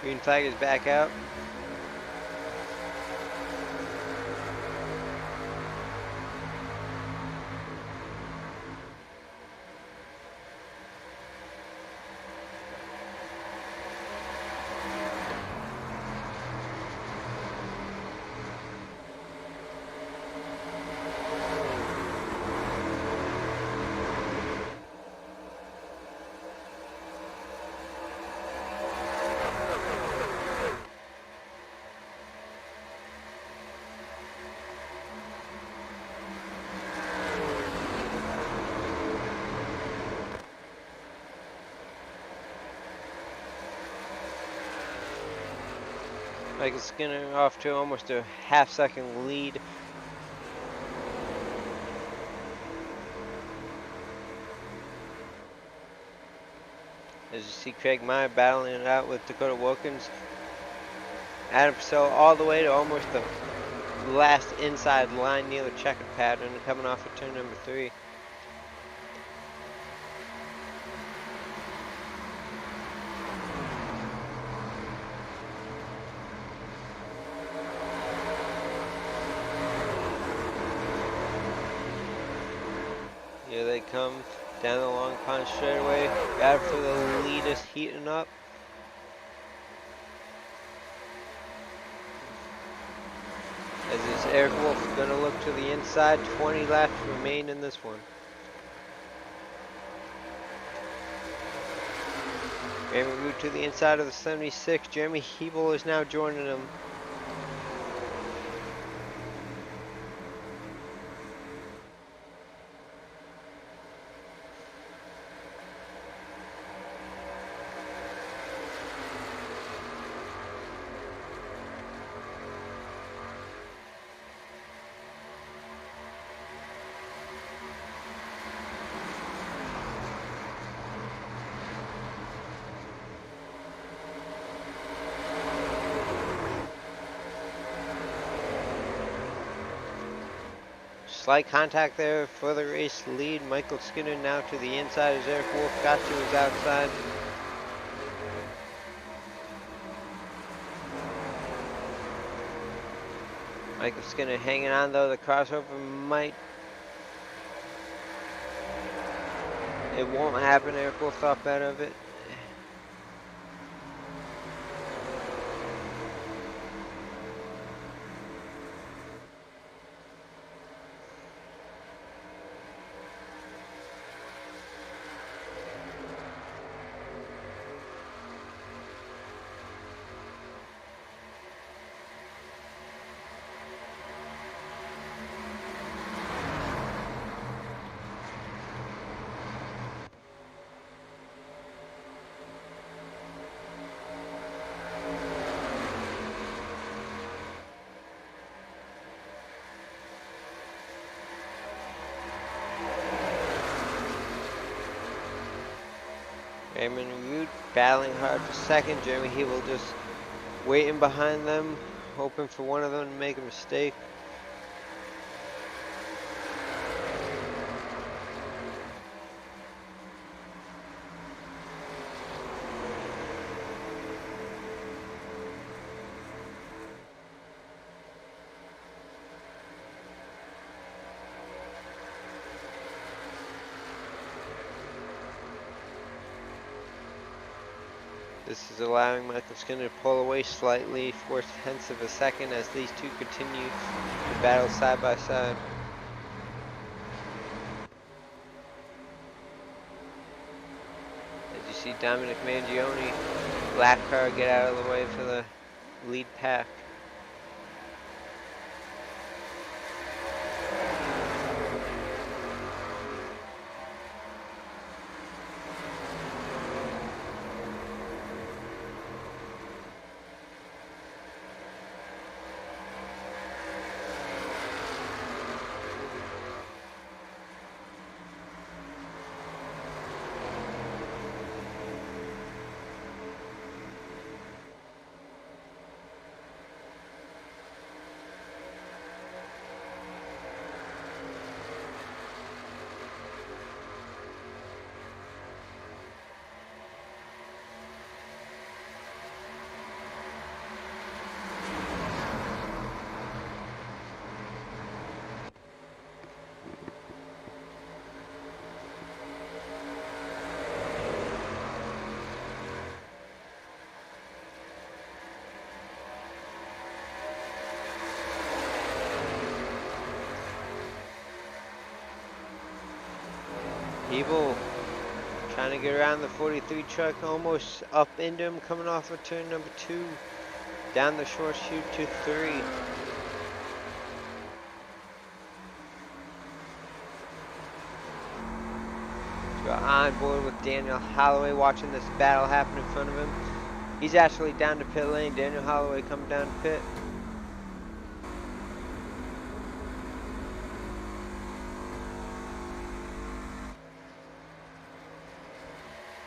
Green flag is back out. Michael Skinner off to almost a half-second lead. As you see Craig Meyer battling it out with Dakota Wilkins. Adam Purcell all the way to almost the last inside line near the checkered pattern, coming off of turn number 3. Here they come down the long pond straightaway. Got it for the lead is heating up. As is Eric Wolf going to look to the inside. 20 laps remain in this one. Jeremy Root to the inside of the 76. Jeremy Hebel is now joining him. Slight contact there for the race lead. Michael Skinner now to the inside as Eric Wolf got to his outside. Michael Skinner hanging on though. The crossover might... It won't happen. Eric Wolf thought better of it. Raymond and Root battling hard for second. Jeremy Hebel just waiting behind them, hoping for one of them to make a mistake. This is allowing Michael Skinner to pull away slightly, 4/10 of a second, as these two continue to battle side by side. As you see Dominic Mangione, lap car, get out of the way for the lead pack. Hebel trying to get around the 43 truck, almost up into him, coming off of turn number 2, down the short chute to 3. So on board with Daniel Holloway, watching this battle happen in front of him. He's actually down to pit lane. Daniel Holloway coming down to pit.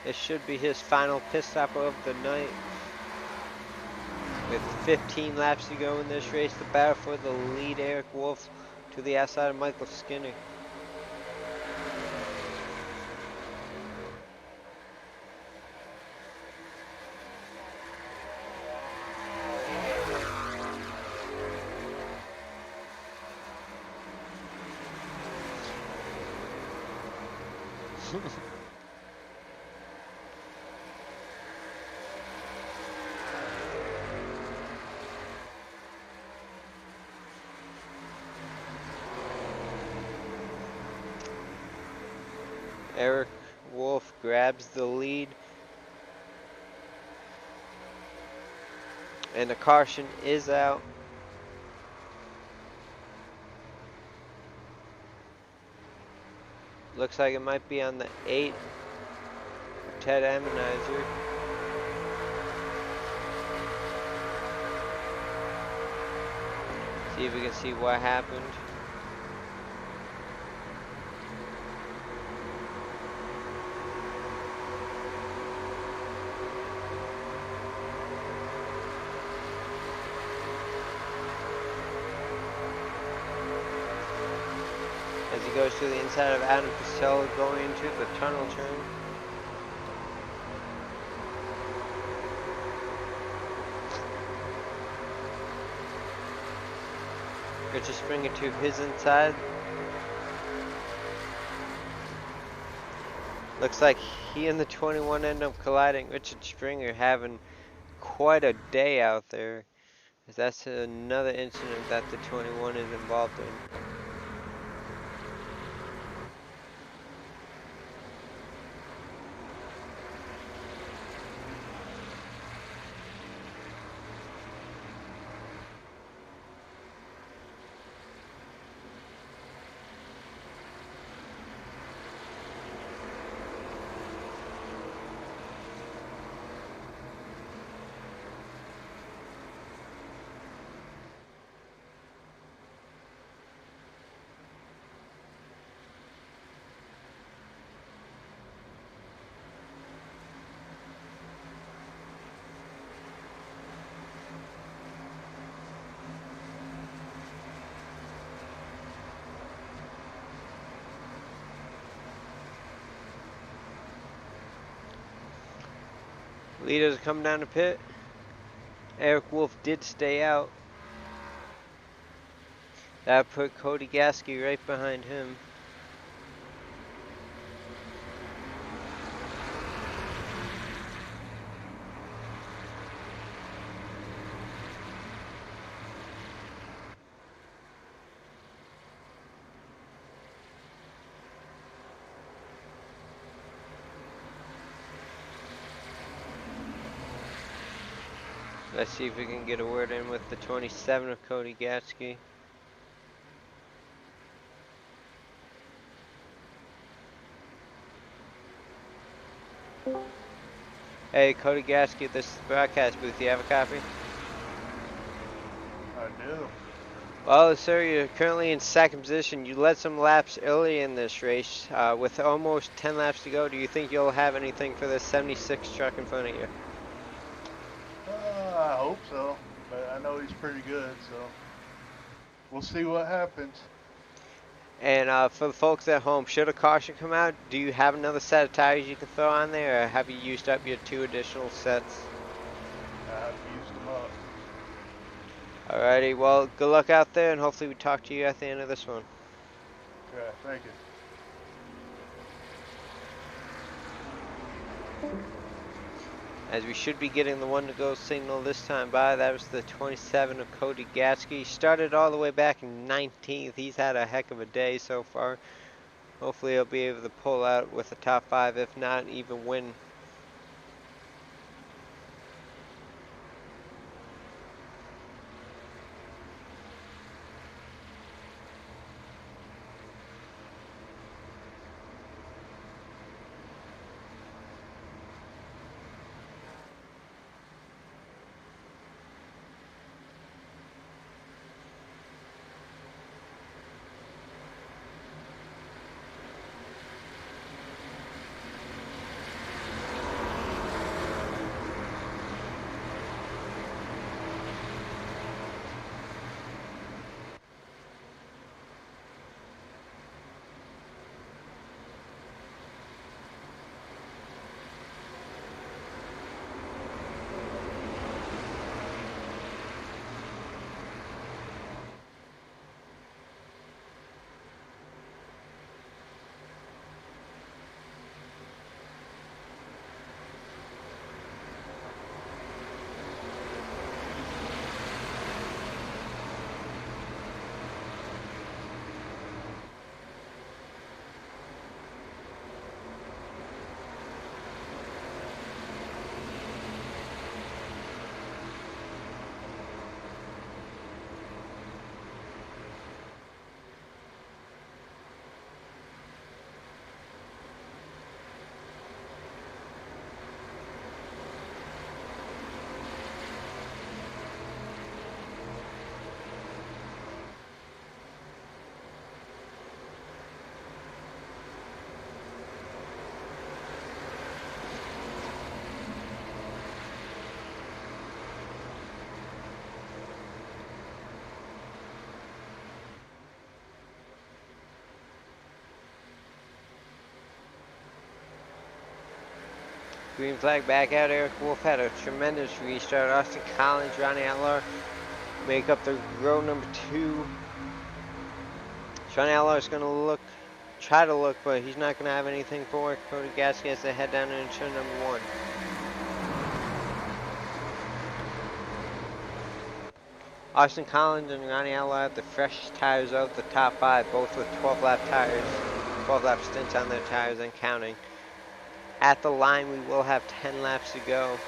This should be his final pit stop of the night. With 15 laps to go in this race, the battle for the lead, Eric Wolf to the outside of Michael Skinner. Eric Wolf grabs the lead. And the caution is out. Looks like it might be on the 8. Ted Ammonizer. See if we can see what happened. As he goes to the inside of Adam Costello, going into the tunnel turn. Richard Springer to his inside. Looks like he and the 21 end up colliding. Richard Springer having quite a day out there. That's another incident that the 21 is involved in. Leaders are coming down the pit. Eric Wolf did stay out. That put Cody Gasky right behind him. Let's see if we can get a word in with the 27 of Cody Gasky. Hey, Cody Gasky, this is the broadcast booth. You have a copy? I do. Well, sir, you're currently in second position. You led some laps early in this race. With almost 10 laps to go, do you think you'll have anything for this 76 truck in front of you? I hope so, but I know he's pretty good, so we'll see what happens. And for the folks at home, should a caution come out, do you have another set of tires you can throw on there, or have you used up your 2 additional sets? I have used them up. Alrighty, well, good luck out there, and hopefully we talk to you at the end of this one. Okay, thank you. As we should be getting the 1-to-go signal this time by. That was the 27 of Cody Gasky. Started all the way back in 19th. He's had a heck of a day so far. Hopefully he'll be able to pull out with the top 5, if not even win. Green flag back out. Eric Wolf had a tremendous restart. Austin Collins, Ronnie Outlaw make up the row number 2. Ronnie Outlaw is going to try to look, but he's not going to have anything for it. Cody Gasky has to head down into turn number 1. Austin Collins and Ronnie Outlaw have the freshest tires of the top 5, both with 12-lap tires, 12-lap stints on their tires and counting. At the line, we will have 10 laps to go.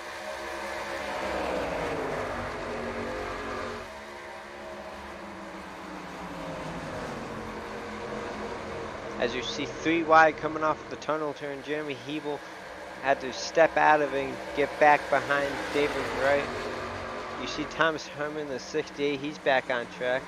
As you see 3 wide coming off the tunnel turn, Jeremy Hebel had to step out of it and get back behind David Wright. You see Thomas Herman, the 68, he's back on track.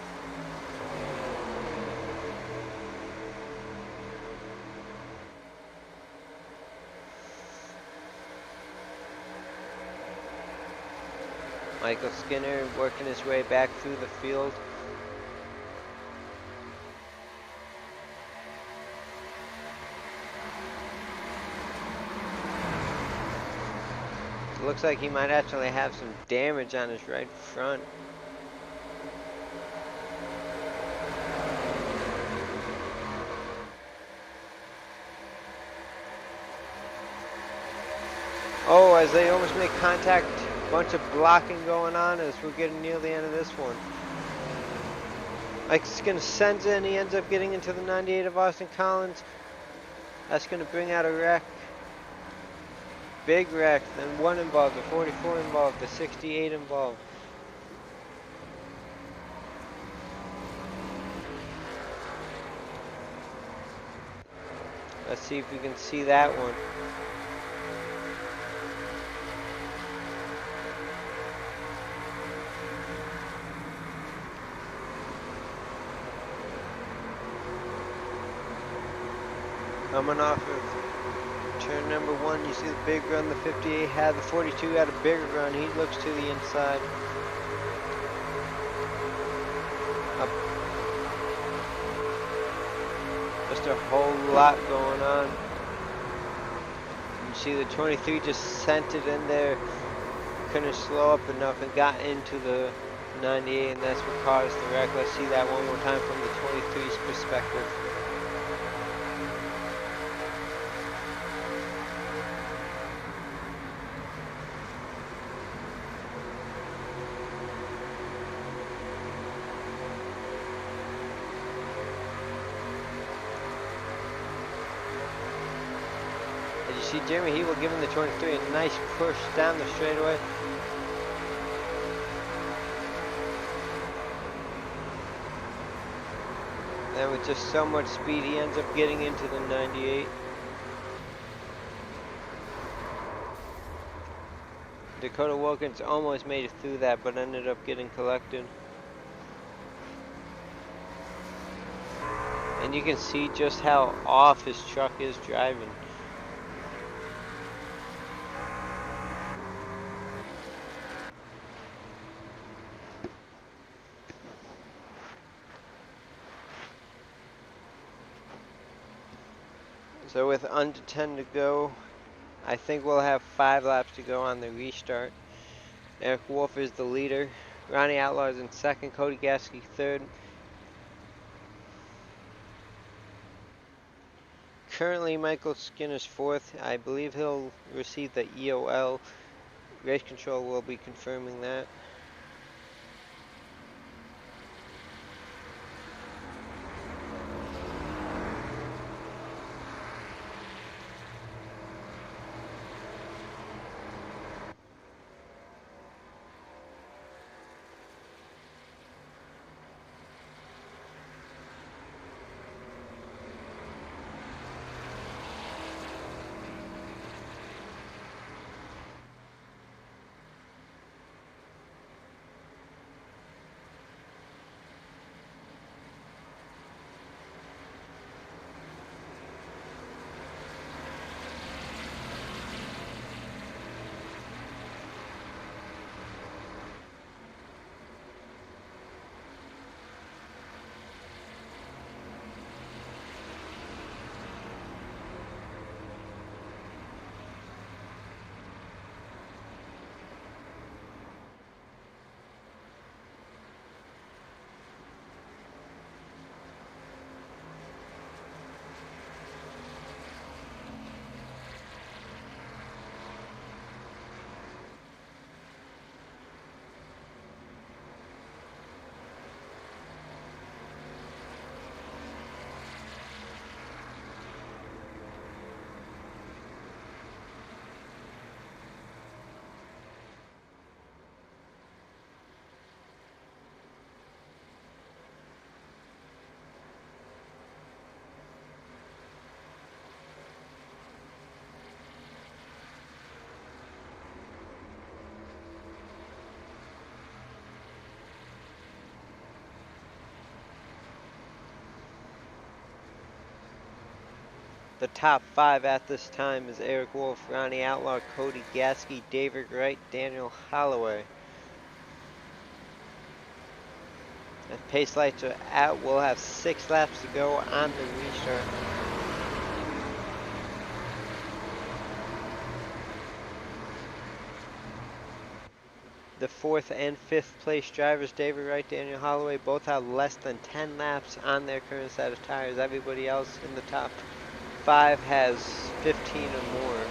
Michael Skinner working his way back through the field. Looks like he might actually have some damage on his right front. Oh, as they almost make contact, bunch of blocking going on as we're getting near the end of this one. Mike's gonna send in, he ends up getting into the 98 of Austin Collins. That's gonna bring out a wreck. Big wreck, then 1 involved, the 44 involved, the 68 involved. Let's see if we can see that one. Coming off of turn number 1, you see the big run the 58 had. The 42 had a bigger run. He looks to the inside. Up. Just a whole lot going on. You see the 23 just sent it in there. Couldn't slow up enough and got into the 98, and that's what caused the wreck. Let's see that one more time from the 23's perspective. See Jeremy Heavel giving the 23 a nice push down the straightaway. Then with just so much speed, he ends up getting into the 98. Dakota Wilkins almost made it through that, but ended up getting collected. And you can see just how off his truck is driving. So with under 10 to go, I think we'll have 5 laps to go on the restart. Eric Wolf is the leader. Ronnie Outlaw is in second. Cody Gasky third. Currently Michael Skinner's fourth. I believe he'll receive the EOL. Race Control will be confirming that. The top 5 at this time is Eric Wolf, Ronnie Outlaw, Cody Gasky, David Wright, Daniel Holloway. As pace lights are out, we'll have 6 laps to go on the restart. the 4th and 5th place drivers, David Wright, Daniel Holloway, both have less than 10 laps on their current set of tires. Everybody else in the top 5 has 15 or more.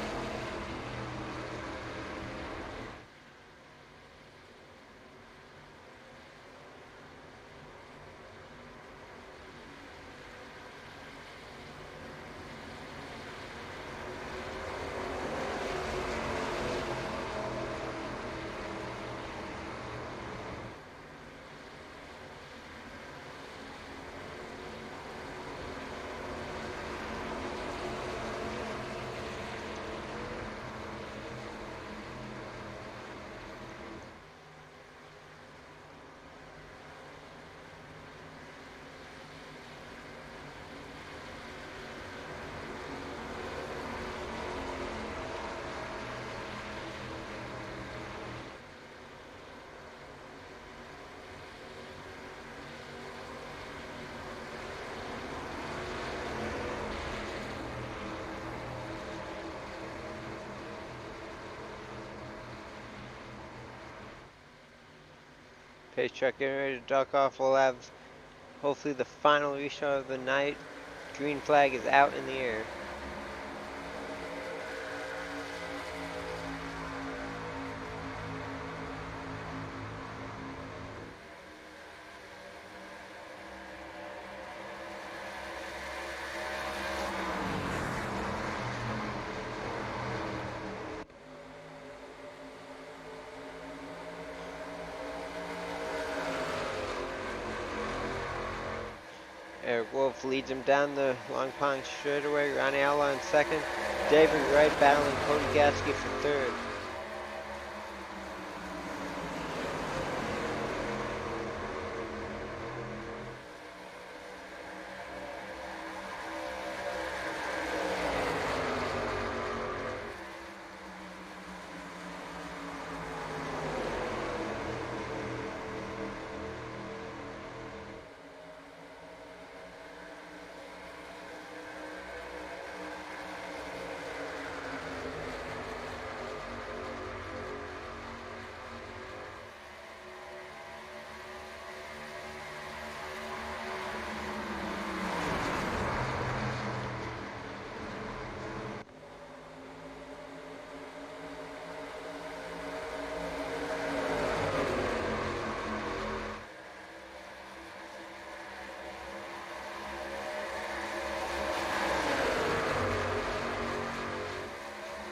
Pace truck getting ready to duck off. We'll have hopefully the final restart of the night. Green flag is out in the air. Eric Wolf leads him down the Long Pond straightaway. Ronnie Alla in second. David Wright battling Cody Gasky for third.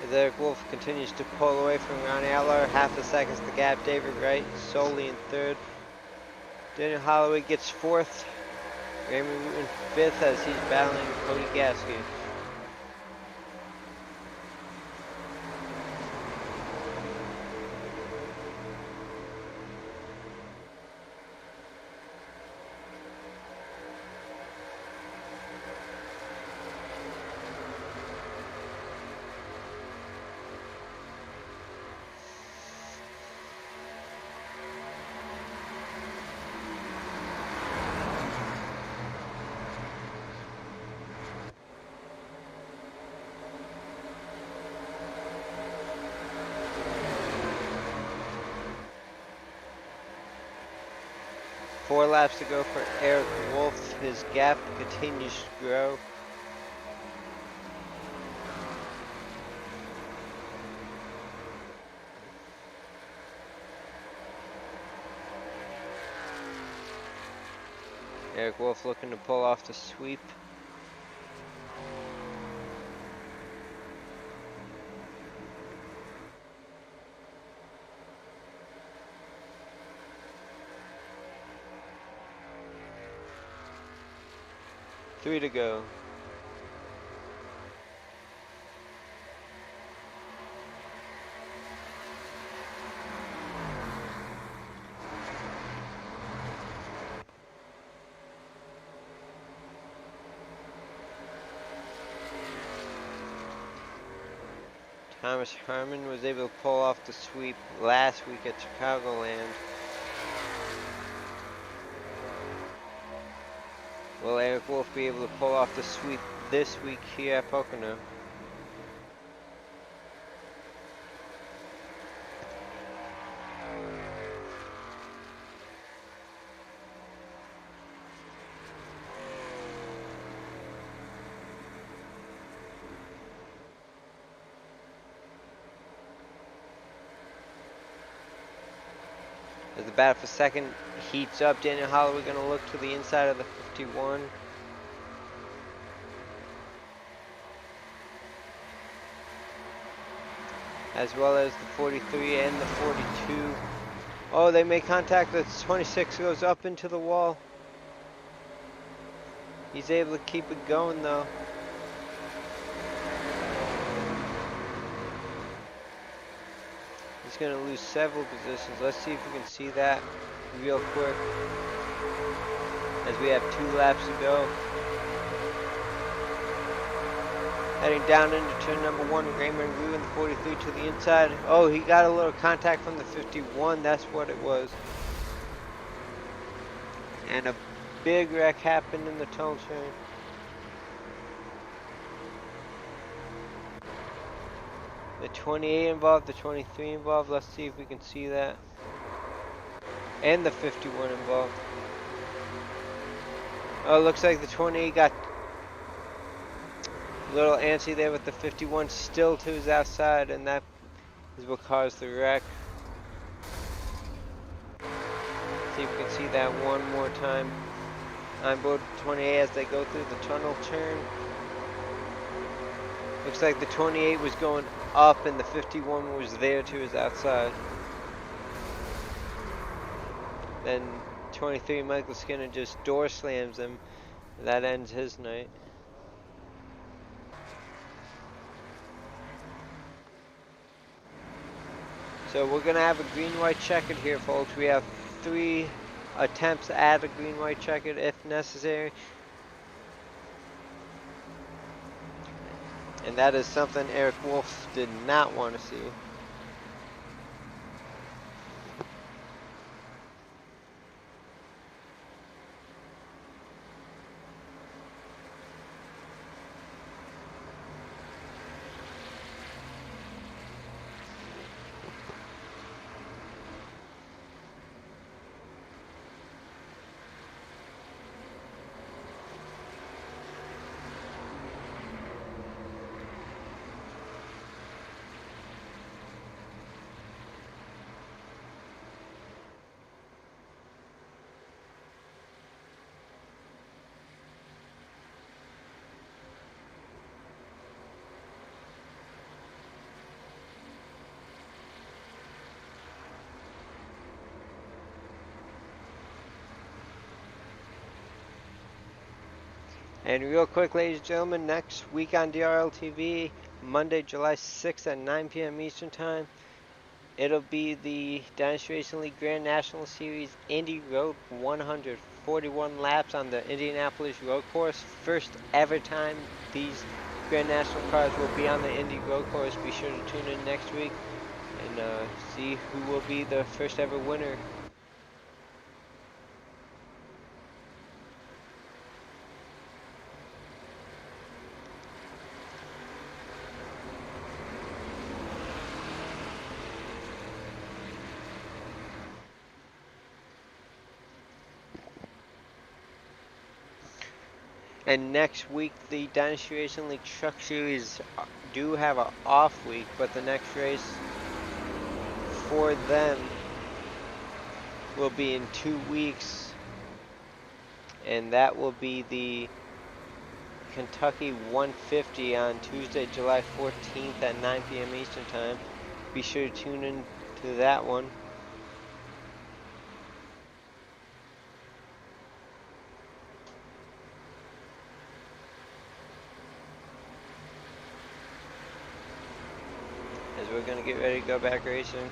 As Eric Wolf continues to pull away from Ronnie Outlaw, half a second's the gap. David Wright solely in third. Daniel Holloway gets fourth. Raymond in fifth as he's battling Cody Gasky. Four laps to go for Eric Wolf. His gap continues to grow. Eric Wolf looking to pull off the sweep. Three to go. Thomas Herman was able to pull off the sweep last week at Chicagoland. Will Eric Wolf be able to pull off the sweep this week here at Pocono? the battle for second heats up, Daniel Holloway going to look to the inside of the 51. As well as the 43 and the 42. Oh, they make contact. The 26 goes up into the wall. He's able to keep it going though. He's going to lose several positions. Let's see if we can see that real quick. As we have 2 laps to go. Heading down into turn number 1, Raymond Rue in the 43 to the inside. Oh, he got a little contact from the 51. That's what it was. And a big wreck happened in the tunnel turn. The 28 involved, the 23 involved. Let's see if we can see that. And the 51 involved. Oh, it looks like the 28 got a little antsy there with the 51 still to his outside, and that is what caused the wreck. See if we can see that one more time. On board 28 as they go through the tunnel turn. Looks like the 28 was going up and the 51 was there to his outside. Then 23 Michael Skinner just door slams him. That ends his night. So we're going to have a green-white checkered here, folks. We have 3 attempts at a green-white checkered if necessary. And that is something Eric Wolf did not want to see. And real quick, ladies and gentlemen, next week on DRL TV, Monday, July 6th at 9 p.m. Eastern Time, it'll be the Dynasty Racing League Grand National Series Indy Road 141 laps on the Indianapolis road course. First ever time these Grand National cars will be on the Indy road course. Be sure to tune in next week and see who will be the first ever winner. And next week, the Dynasty Racing League Truck Series do have an off week, but the next race for them will be in 2 weeks, and that will be the Kentucky 150 on Tuesday, July 14th at 9 p.m. Eastern Time. Be sure to tune in to that one. As we're going to get ready to go back racing.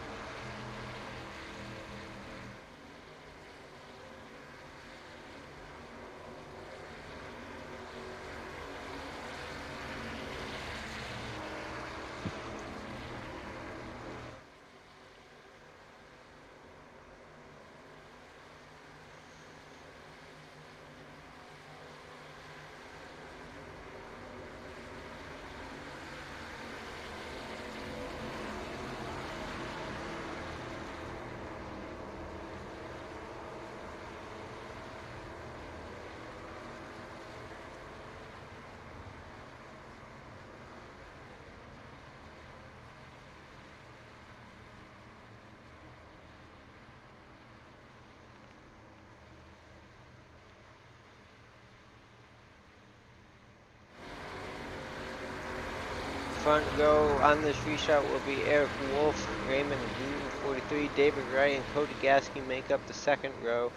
front row on this restart will be Eric Wolf, Raymond Newton, 43, David Wright, and Cody Gasky make up the second row.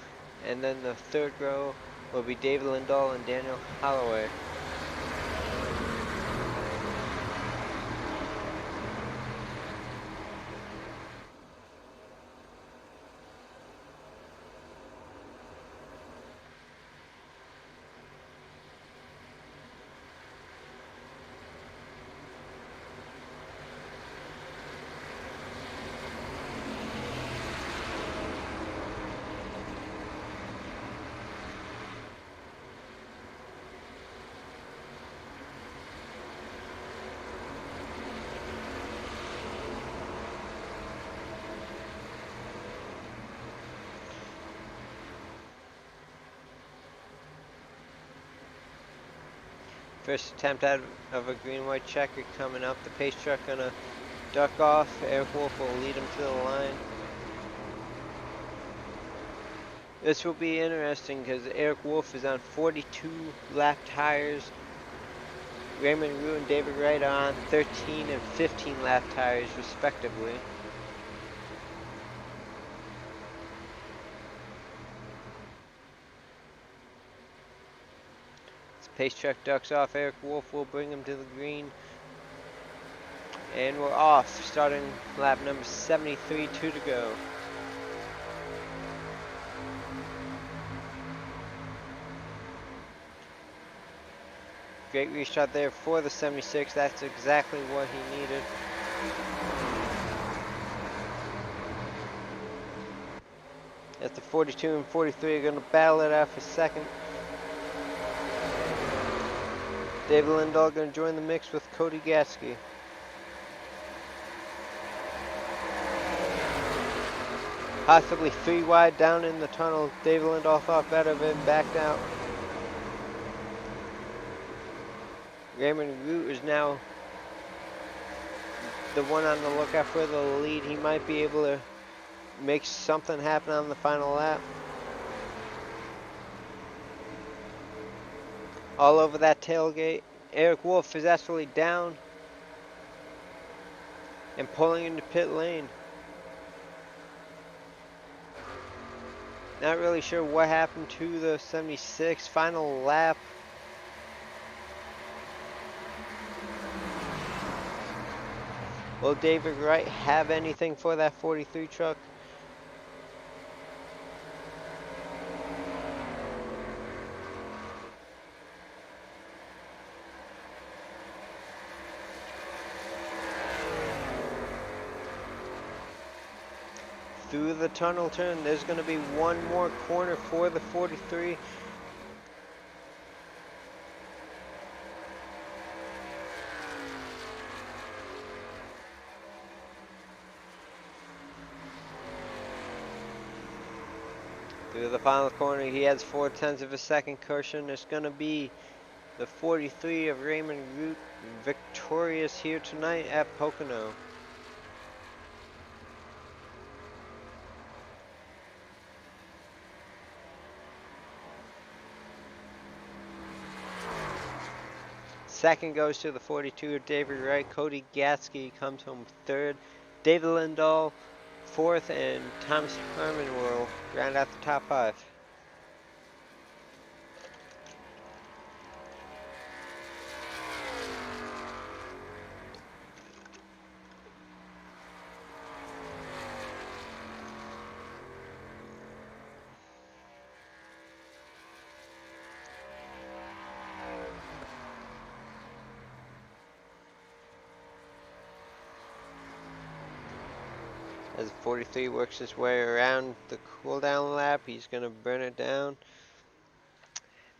And then the third row will be David Lindahl and Daniel Holloway. First attempt out of a green-white checker coming up. The pace truck gonna duck off. Eric Wolf will lead him to the line. This will be interesting because Eric Wolf is on 42 lap tires. Raymond Rue and David Wright are on 13 and 15 lap tires respectively. Pace truck ducks off. Eric Wolf will bring him to the green. And we're off, starting lap number 73, 2 to go. Great restart there for the 76. That's exactly what he needed. As the 42 and 43 are going to battle it out for second. David Lindahl going to join the mix with Cody Gasky. Possibly 3 wide down in the tunnel. David Lindahl thought better of it and backed out. Raymond Root is now the one on the lookout for the lead. He might be able to make something happen on the final lap. All over that tailgate. Eric Wolf is actually down and pulling into pit lane. Not really sure what happened to the 76 final lap. Will David Wright have anything for that 43 truck? Through the tunnel turn, there's going to be one more corner for the 43. Through the final corner, he has 0.4 of a second cushion. It's going to be the 43 of Raymond Root victorious here tonight at Pocono. Second goes to the 42 of David Wright. Cody Gasky comes home third. David Lindahl fourth, and Thomas Herman will round out the top 5. As 43 works his way around the cooldown lap, he's going to burn it down.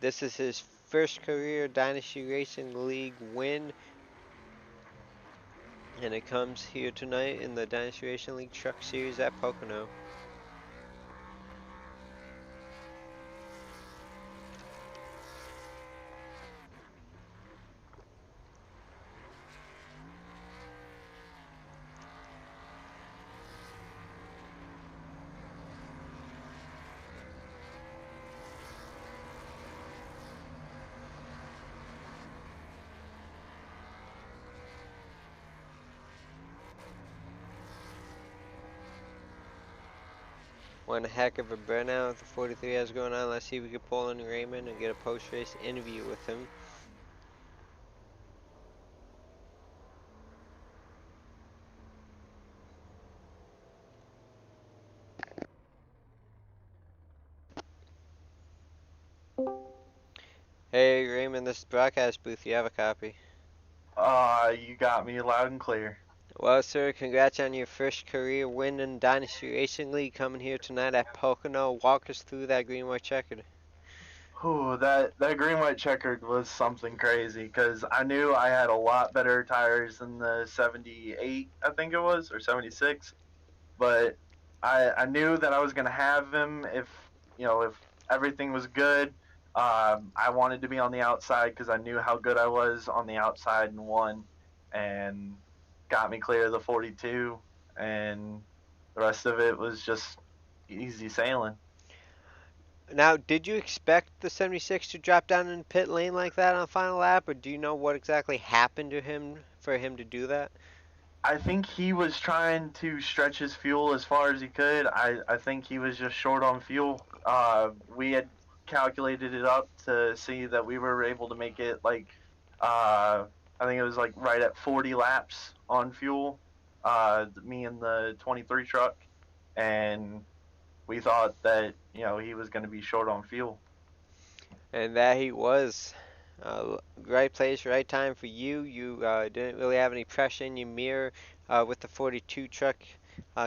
This is his first career Dynasty Racing League win. And it comes here tonight in the Dynasty Racing League Truck Series at Pocono. One heck of a burnout the 43 has going on. Let's see if we can pull in Raymond and get a post-race interview with him. Hey Raymond, this is broadcast booth. You have a copy. You got me loud and clear. Well, sir, congrats on your first career win in Dynasty Racing League coming here tonight at Pocono. Walk us through that green white checkered. Ooh, that green white checkered was something crazy because I knew I had a lot better tires than the 78, I think it was, or 76. But I knew that I was gonna have him if everything was good. I wanted to be on the outside because I knew how good I was on the outside and won, and got me clear of the 42, and the rest of it was just easy sailing. Now, did you expect the 76 to drop down in pit lane like that on the final lap, or do you know what exactly happened to him for him to do that? I think he was trying to stretch his fuel as far as he could. I think he was just short on fuel. We had calculated it up to see that we were able to make it I think it was like right at 40 laps on fuel, me and the 23 truck. And we thought that, he was going to be short on fuel. And that he was. Right place, right time for you. You didn't really have any pressure in your mirror with the 42 truck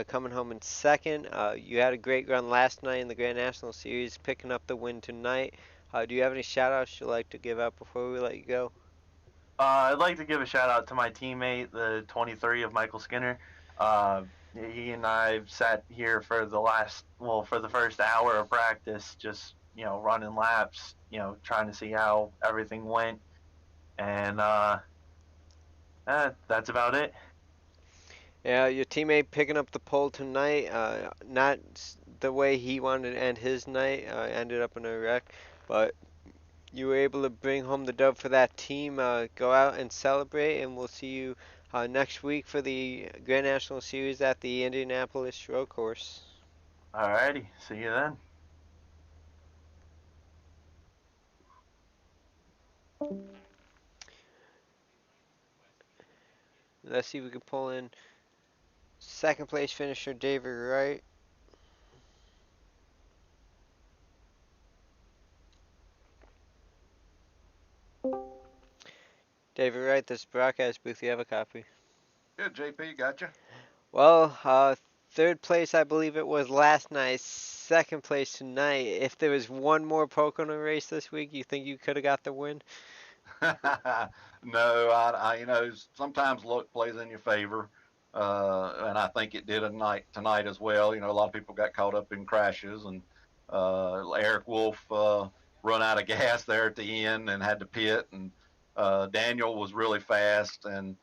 coming home in second. You had a great run last night in the Grand National Series, picking up the win tonight. Do you have any shout-outs you'd like to give out before we let you go? I'd like to give a shout out to my teammate, the 23 of Michael Skinner. He and I sat here for for the first hour of practice, just, running laps, trying to see how everything went. And that's about it. Yeah, your teammate picking up the pole tonight, not the way he wanted to end his night, ended up in a wreck, but you were able to bring home the dub for that team. Go out and celebrate, and we'll see you next week for the Grand National Series at the Indianapolis Road Course. Alrighty, see you then. Let's see if we can pull in second place finisher David Wright. David Wright, this broadcast booth, you have a copy. Good, JP, gotcha. Well, third place, I believe it was last night. Second place tonight. If there was one more Pocono race this week, you think you could have got the win? No, sometimes luck plays in your favor, and I think it did tonight as well. A lot of people got caught up in crashes, and Eric Wolf run out of gas there at the end and had to pit, and Daniel was really fast, and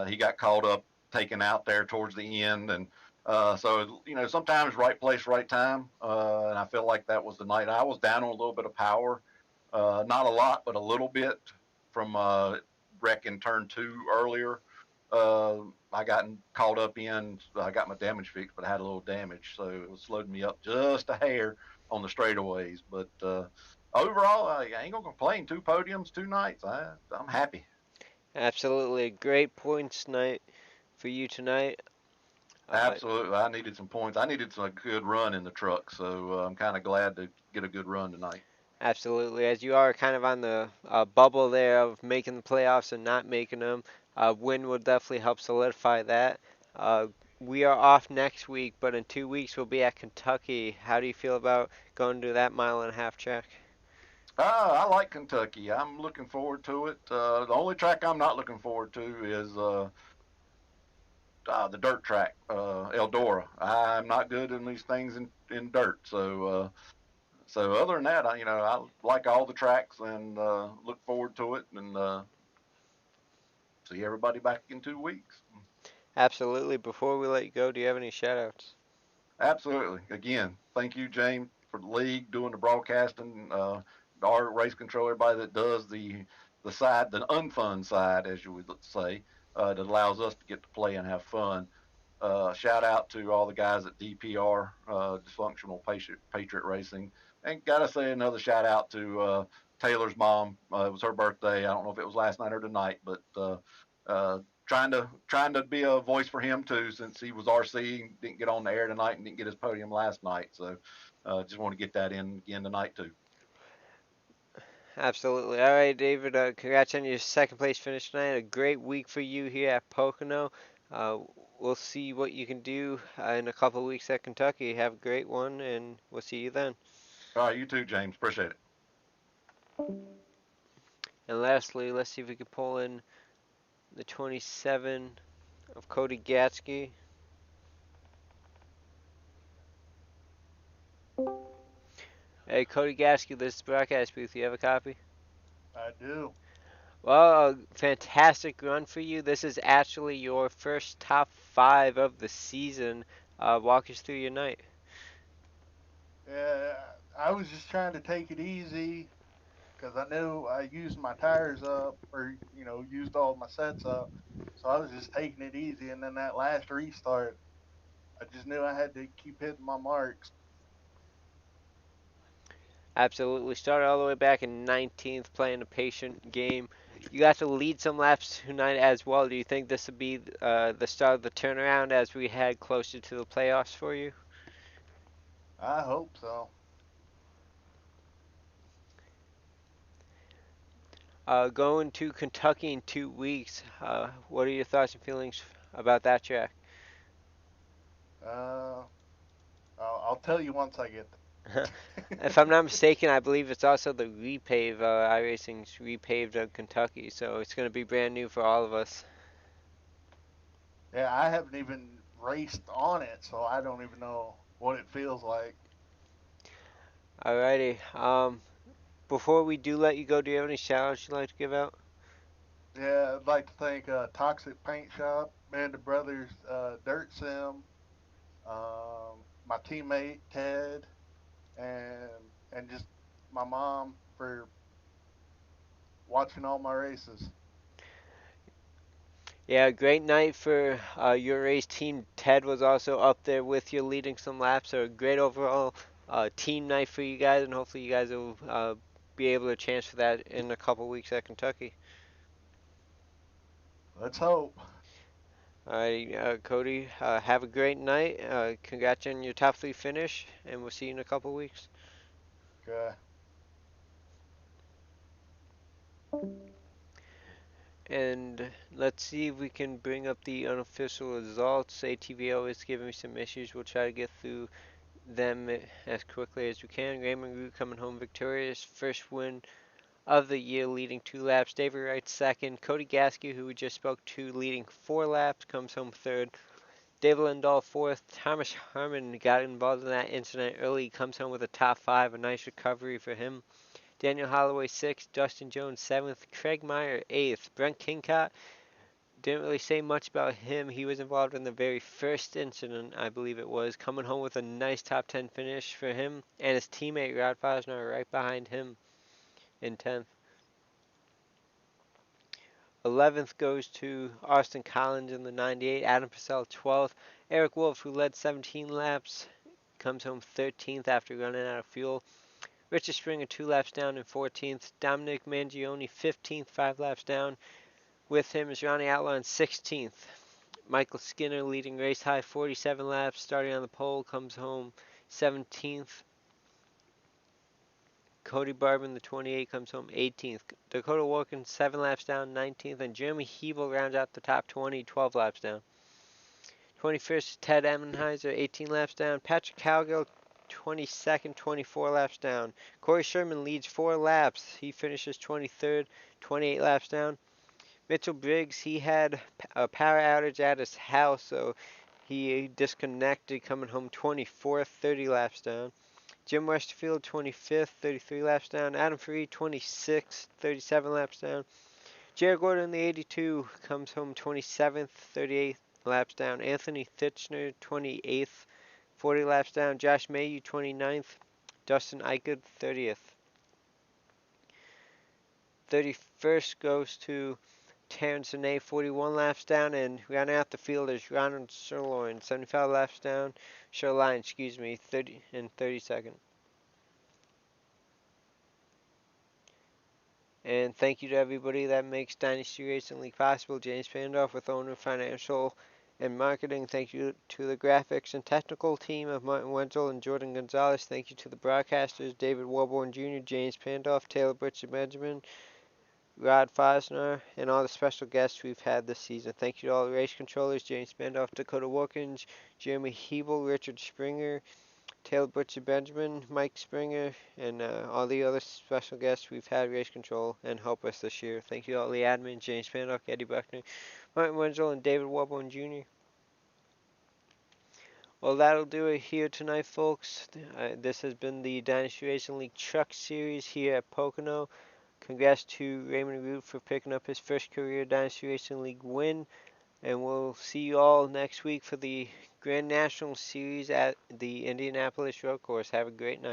he got caught up taken out there towards the end, and so sometimes right place, right time, and I feel like that was the night. I was down on a little bit of power, not a lot, but a little bit from wrecking turn 2 earlier. I got caught up in. I got my damage fixed, but I had a little damage, so it was slowed me up just a hair on the straightaways. But overall, I ain't gonna complain. 2 podiums, 2 nights. I'm happy. Absolutely, a great points night for you tonight. Absolutely, I needed some points. I needed some good run in the truck, so I'm kind of glad to get a good run tonight. Absolutely, as you are kind of on the bubble there of making the playoffs and not making them, win will definitely help solidify that. We are off next week, but in 2 weeks we'll be at Kentucky. How do you feel about going to that mile-and-a-half track? I like Kentucky. I'm looking forward to it. The only track I'm not looking forward to is the dirt track, Eldora. I'm not good in these things in dirt, so other than that, I like all the tracks and look forward to it, and see everybody back in 2 weeks. Absolutely. Before we let you go, do you have any shout-outs? Absolutely. Again, thank you, James, for the league doing the broadcasting, our race control, everybody that does the side, the unfun side, as you would say, that allows us to get to play and have fun. shout out to all the guys at DPR, Dysfunctional Patriot Racing, and gotta say another shout out to Taylor's mom. It was her birthday. I don't know if it was last night or tonight, but trying to be a voice for him too, since he was RC, didn't get on the air tonight and didn't get his podium last night. So just want to get that in again tonight too. Absolutely. All right, David. Congrats on your second place finish tonight. A great week for you here at Pocono. Uh, we'll see what you can do in a couple of weeks at Kentucky. Have a great one, and we'll see you then. All right, you too, James. Appreciate it. And lastly, let's see if we can pull in the 27 of Cody Gatsky. Hey, Cody Gatsky, this is broadcast booth. You have a copy? I do. Well, a fantastic run for you. This is actually your first top 5 of the season. Walk us through your night. Yeah, I was just trying to take it easy because I knew I used my tires up, or used all my sets up. So I was just taking it easy, and then that last restart, I just knew I had to keep hitting my marks. Absolutely. Started all the way back in 19th, playing a patient game. You got to lead some laps tonight as well. Do you think this would be the start of the turnaround as we head closer to the playoffs for you? I hope so. Going to Kentucky in 2 weeks. What are your thoughts and feelings about that track? Uh, I'll tell you once I get there. If I'm not mistaken, I believe it's also the repave, iRacing's repaved of Kentucky, so it's going to be brand new for all of us. Yeah, I haven't even raced on it, so I don't even know what it feels like. Alrighty. Before we do let you go, do you have any shout-outs you'd like to give out? Yeah, I'd like to thank Toxic Paint Shop, Band of Brothers, Dirt Sim, my teammate Ted, and just my mom for watching all my races. Yeah, great night for your race team. Ted was also up there with you, leading some laps. So a great overall team night for you guys, and hopefully you guys will be able to chance for that in a couple weeks at Kentucky. Let's hope. Alright, Cody, have a great night. Congrats on your top 3 finish, and we'll see you in a couple weeks. Okay. And let's see if we can bring up the unofficial results. ATVO is giving me some issues. We'll try to get through them as quickly as we can. Raymond Root coming home victorious. First win of the year, leading 2 laps. David Wright second. Cody Gasky, who we just spoke to, leading 4 laps, comes home third. David Lindahl fourth. Thomas Harmon got involved in that incident early. Comes home with a top 5. A nice recovery for him. Daniel Holloway sixth. Dustin Jones seventh. Craig Meyer eighth. Brent Kincott, didn't really say much about him. He was involved in the very first incident, I believe it was, coming home with a nice top 10 finish for him, and his teammate Rod Fosner right behind him in 10th. 11th goes to Austin Collins in the 98. Adam Purcell 12th. Eric Wolf, who led 17 laps, comes home 13th after running out of fuel. Richard Springer 2 laps down in 14th. Dominic Mangione 15th, 5 laps down. With him is Ronnie Outlaw in 16th. Michael Skinner leading race high 47 laps, starting on the pole, comes home 17th. Cody Barber, the 28, comes home 18th. Dakota Wilkins 7 laps down, 19th. And Jeremy Hebel rounds out the top 20, 12 laps down. 21st, Ted Emmenheiser, 18 laps down. Patrick Cowgill, 22nd, 24 laps down. Corey Sherman leads 4 laps. He finishes 23rd, 28 laps down. Mitchell Briggs, he had a power outage at his house, so he disconnected, coming home 24th, 30 laps down. Jim Westerfield, 25th, 33 laps down. Adam Fareed, 26th, 37 laps down. Jared Gordon, the 82, comes home 27th, 38 laps down. Anthony Thitchner, 28th, 40 laps down. Josh Mayhew, 29th. Dustin Eichert, 30th. 31st goes to Terrence Ney, 41 laps down, and rounding out the field is Ronald Sirloin, 75 laps down. Shoreline, 30 and 32nd. And thank you to everybody that makes Dynasty Racing League possible. James Pandoff with owner, financial, and marketing. Thank you to the graphics and technical team of Martin Wenzel and Jordan Gonzalez. Thank you to the broadcasters, David Warborn Jr., James Pandoff, Taylor Butcher Benjamin, Rod Fosner, and all the special guests we've had this season. Thank you to all the race controllers, James Pandoff, Dakota Wilkins, Jeremy Hebel, Richard Springer, Taylor Butcher Benjamin, Mike Springer, and all the other special guests we've had race control and help us this year. Thank you to all the admins, James Pandoff, Eddie Buckner, Martin Wenzel, and David Warborn Jr. Well, that'll do it here tonight, folks. This has been the Dynasty Racing League Truck Series here at Pocono. Congrats to Raymond Root for picking up his first career Dynasty Racing League win. And we'll see you all next week for the Grand National Series at the Indianapolis Road Course. Have a great night.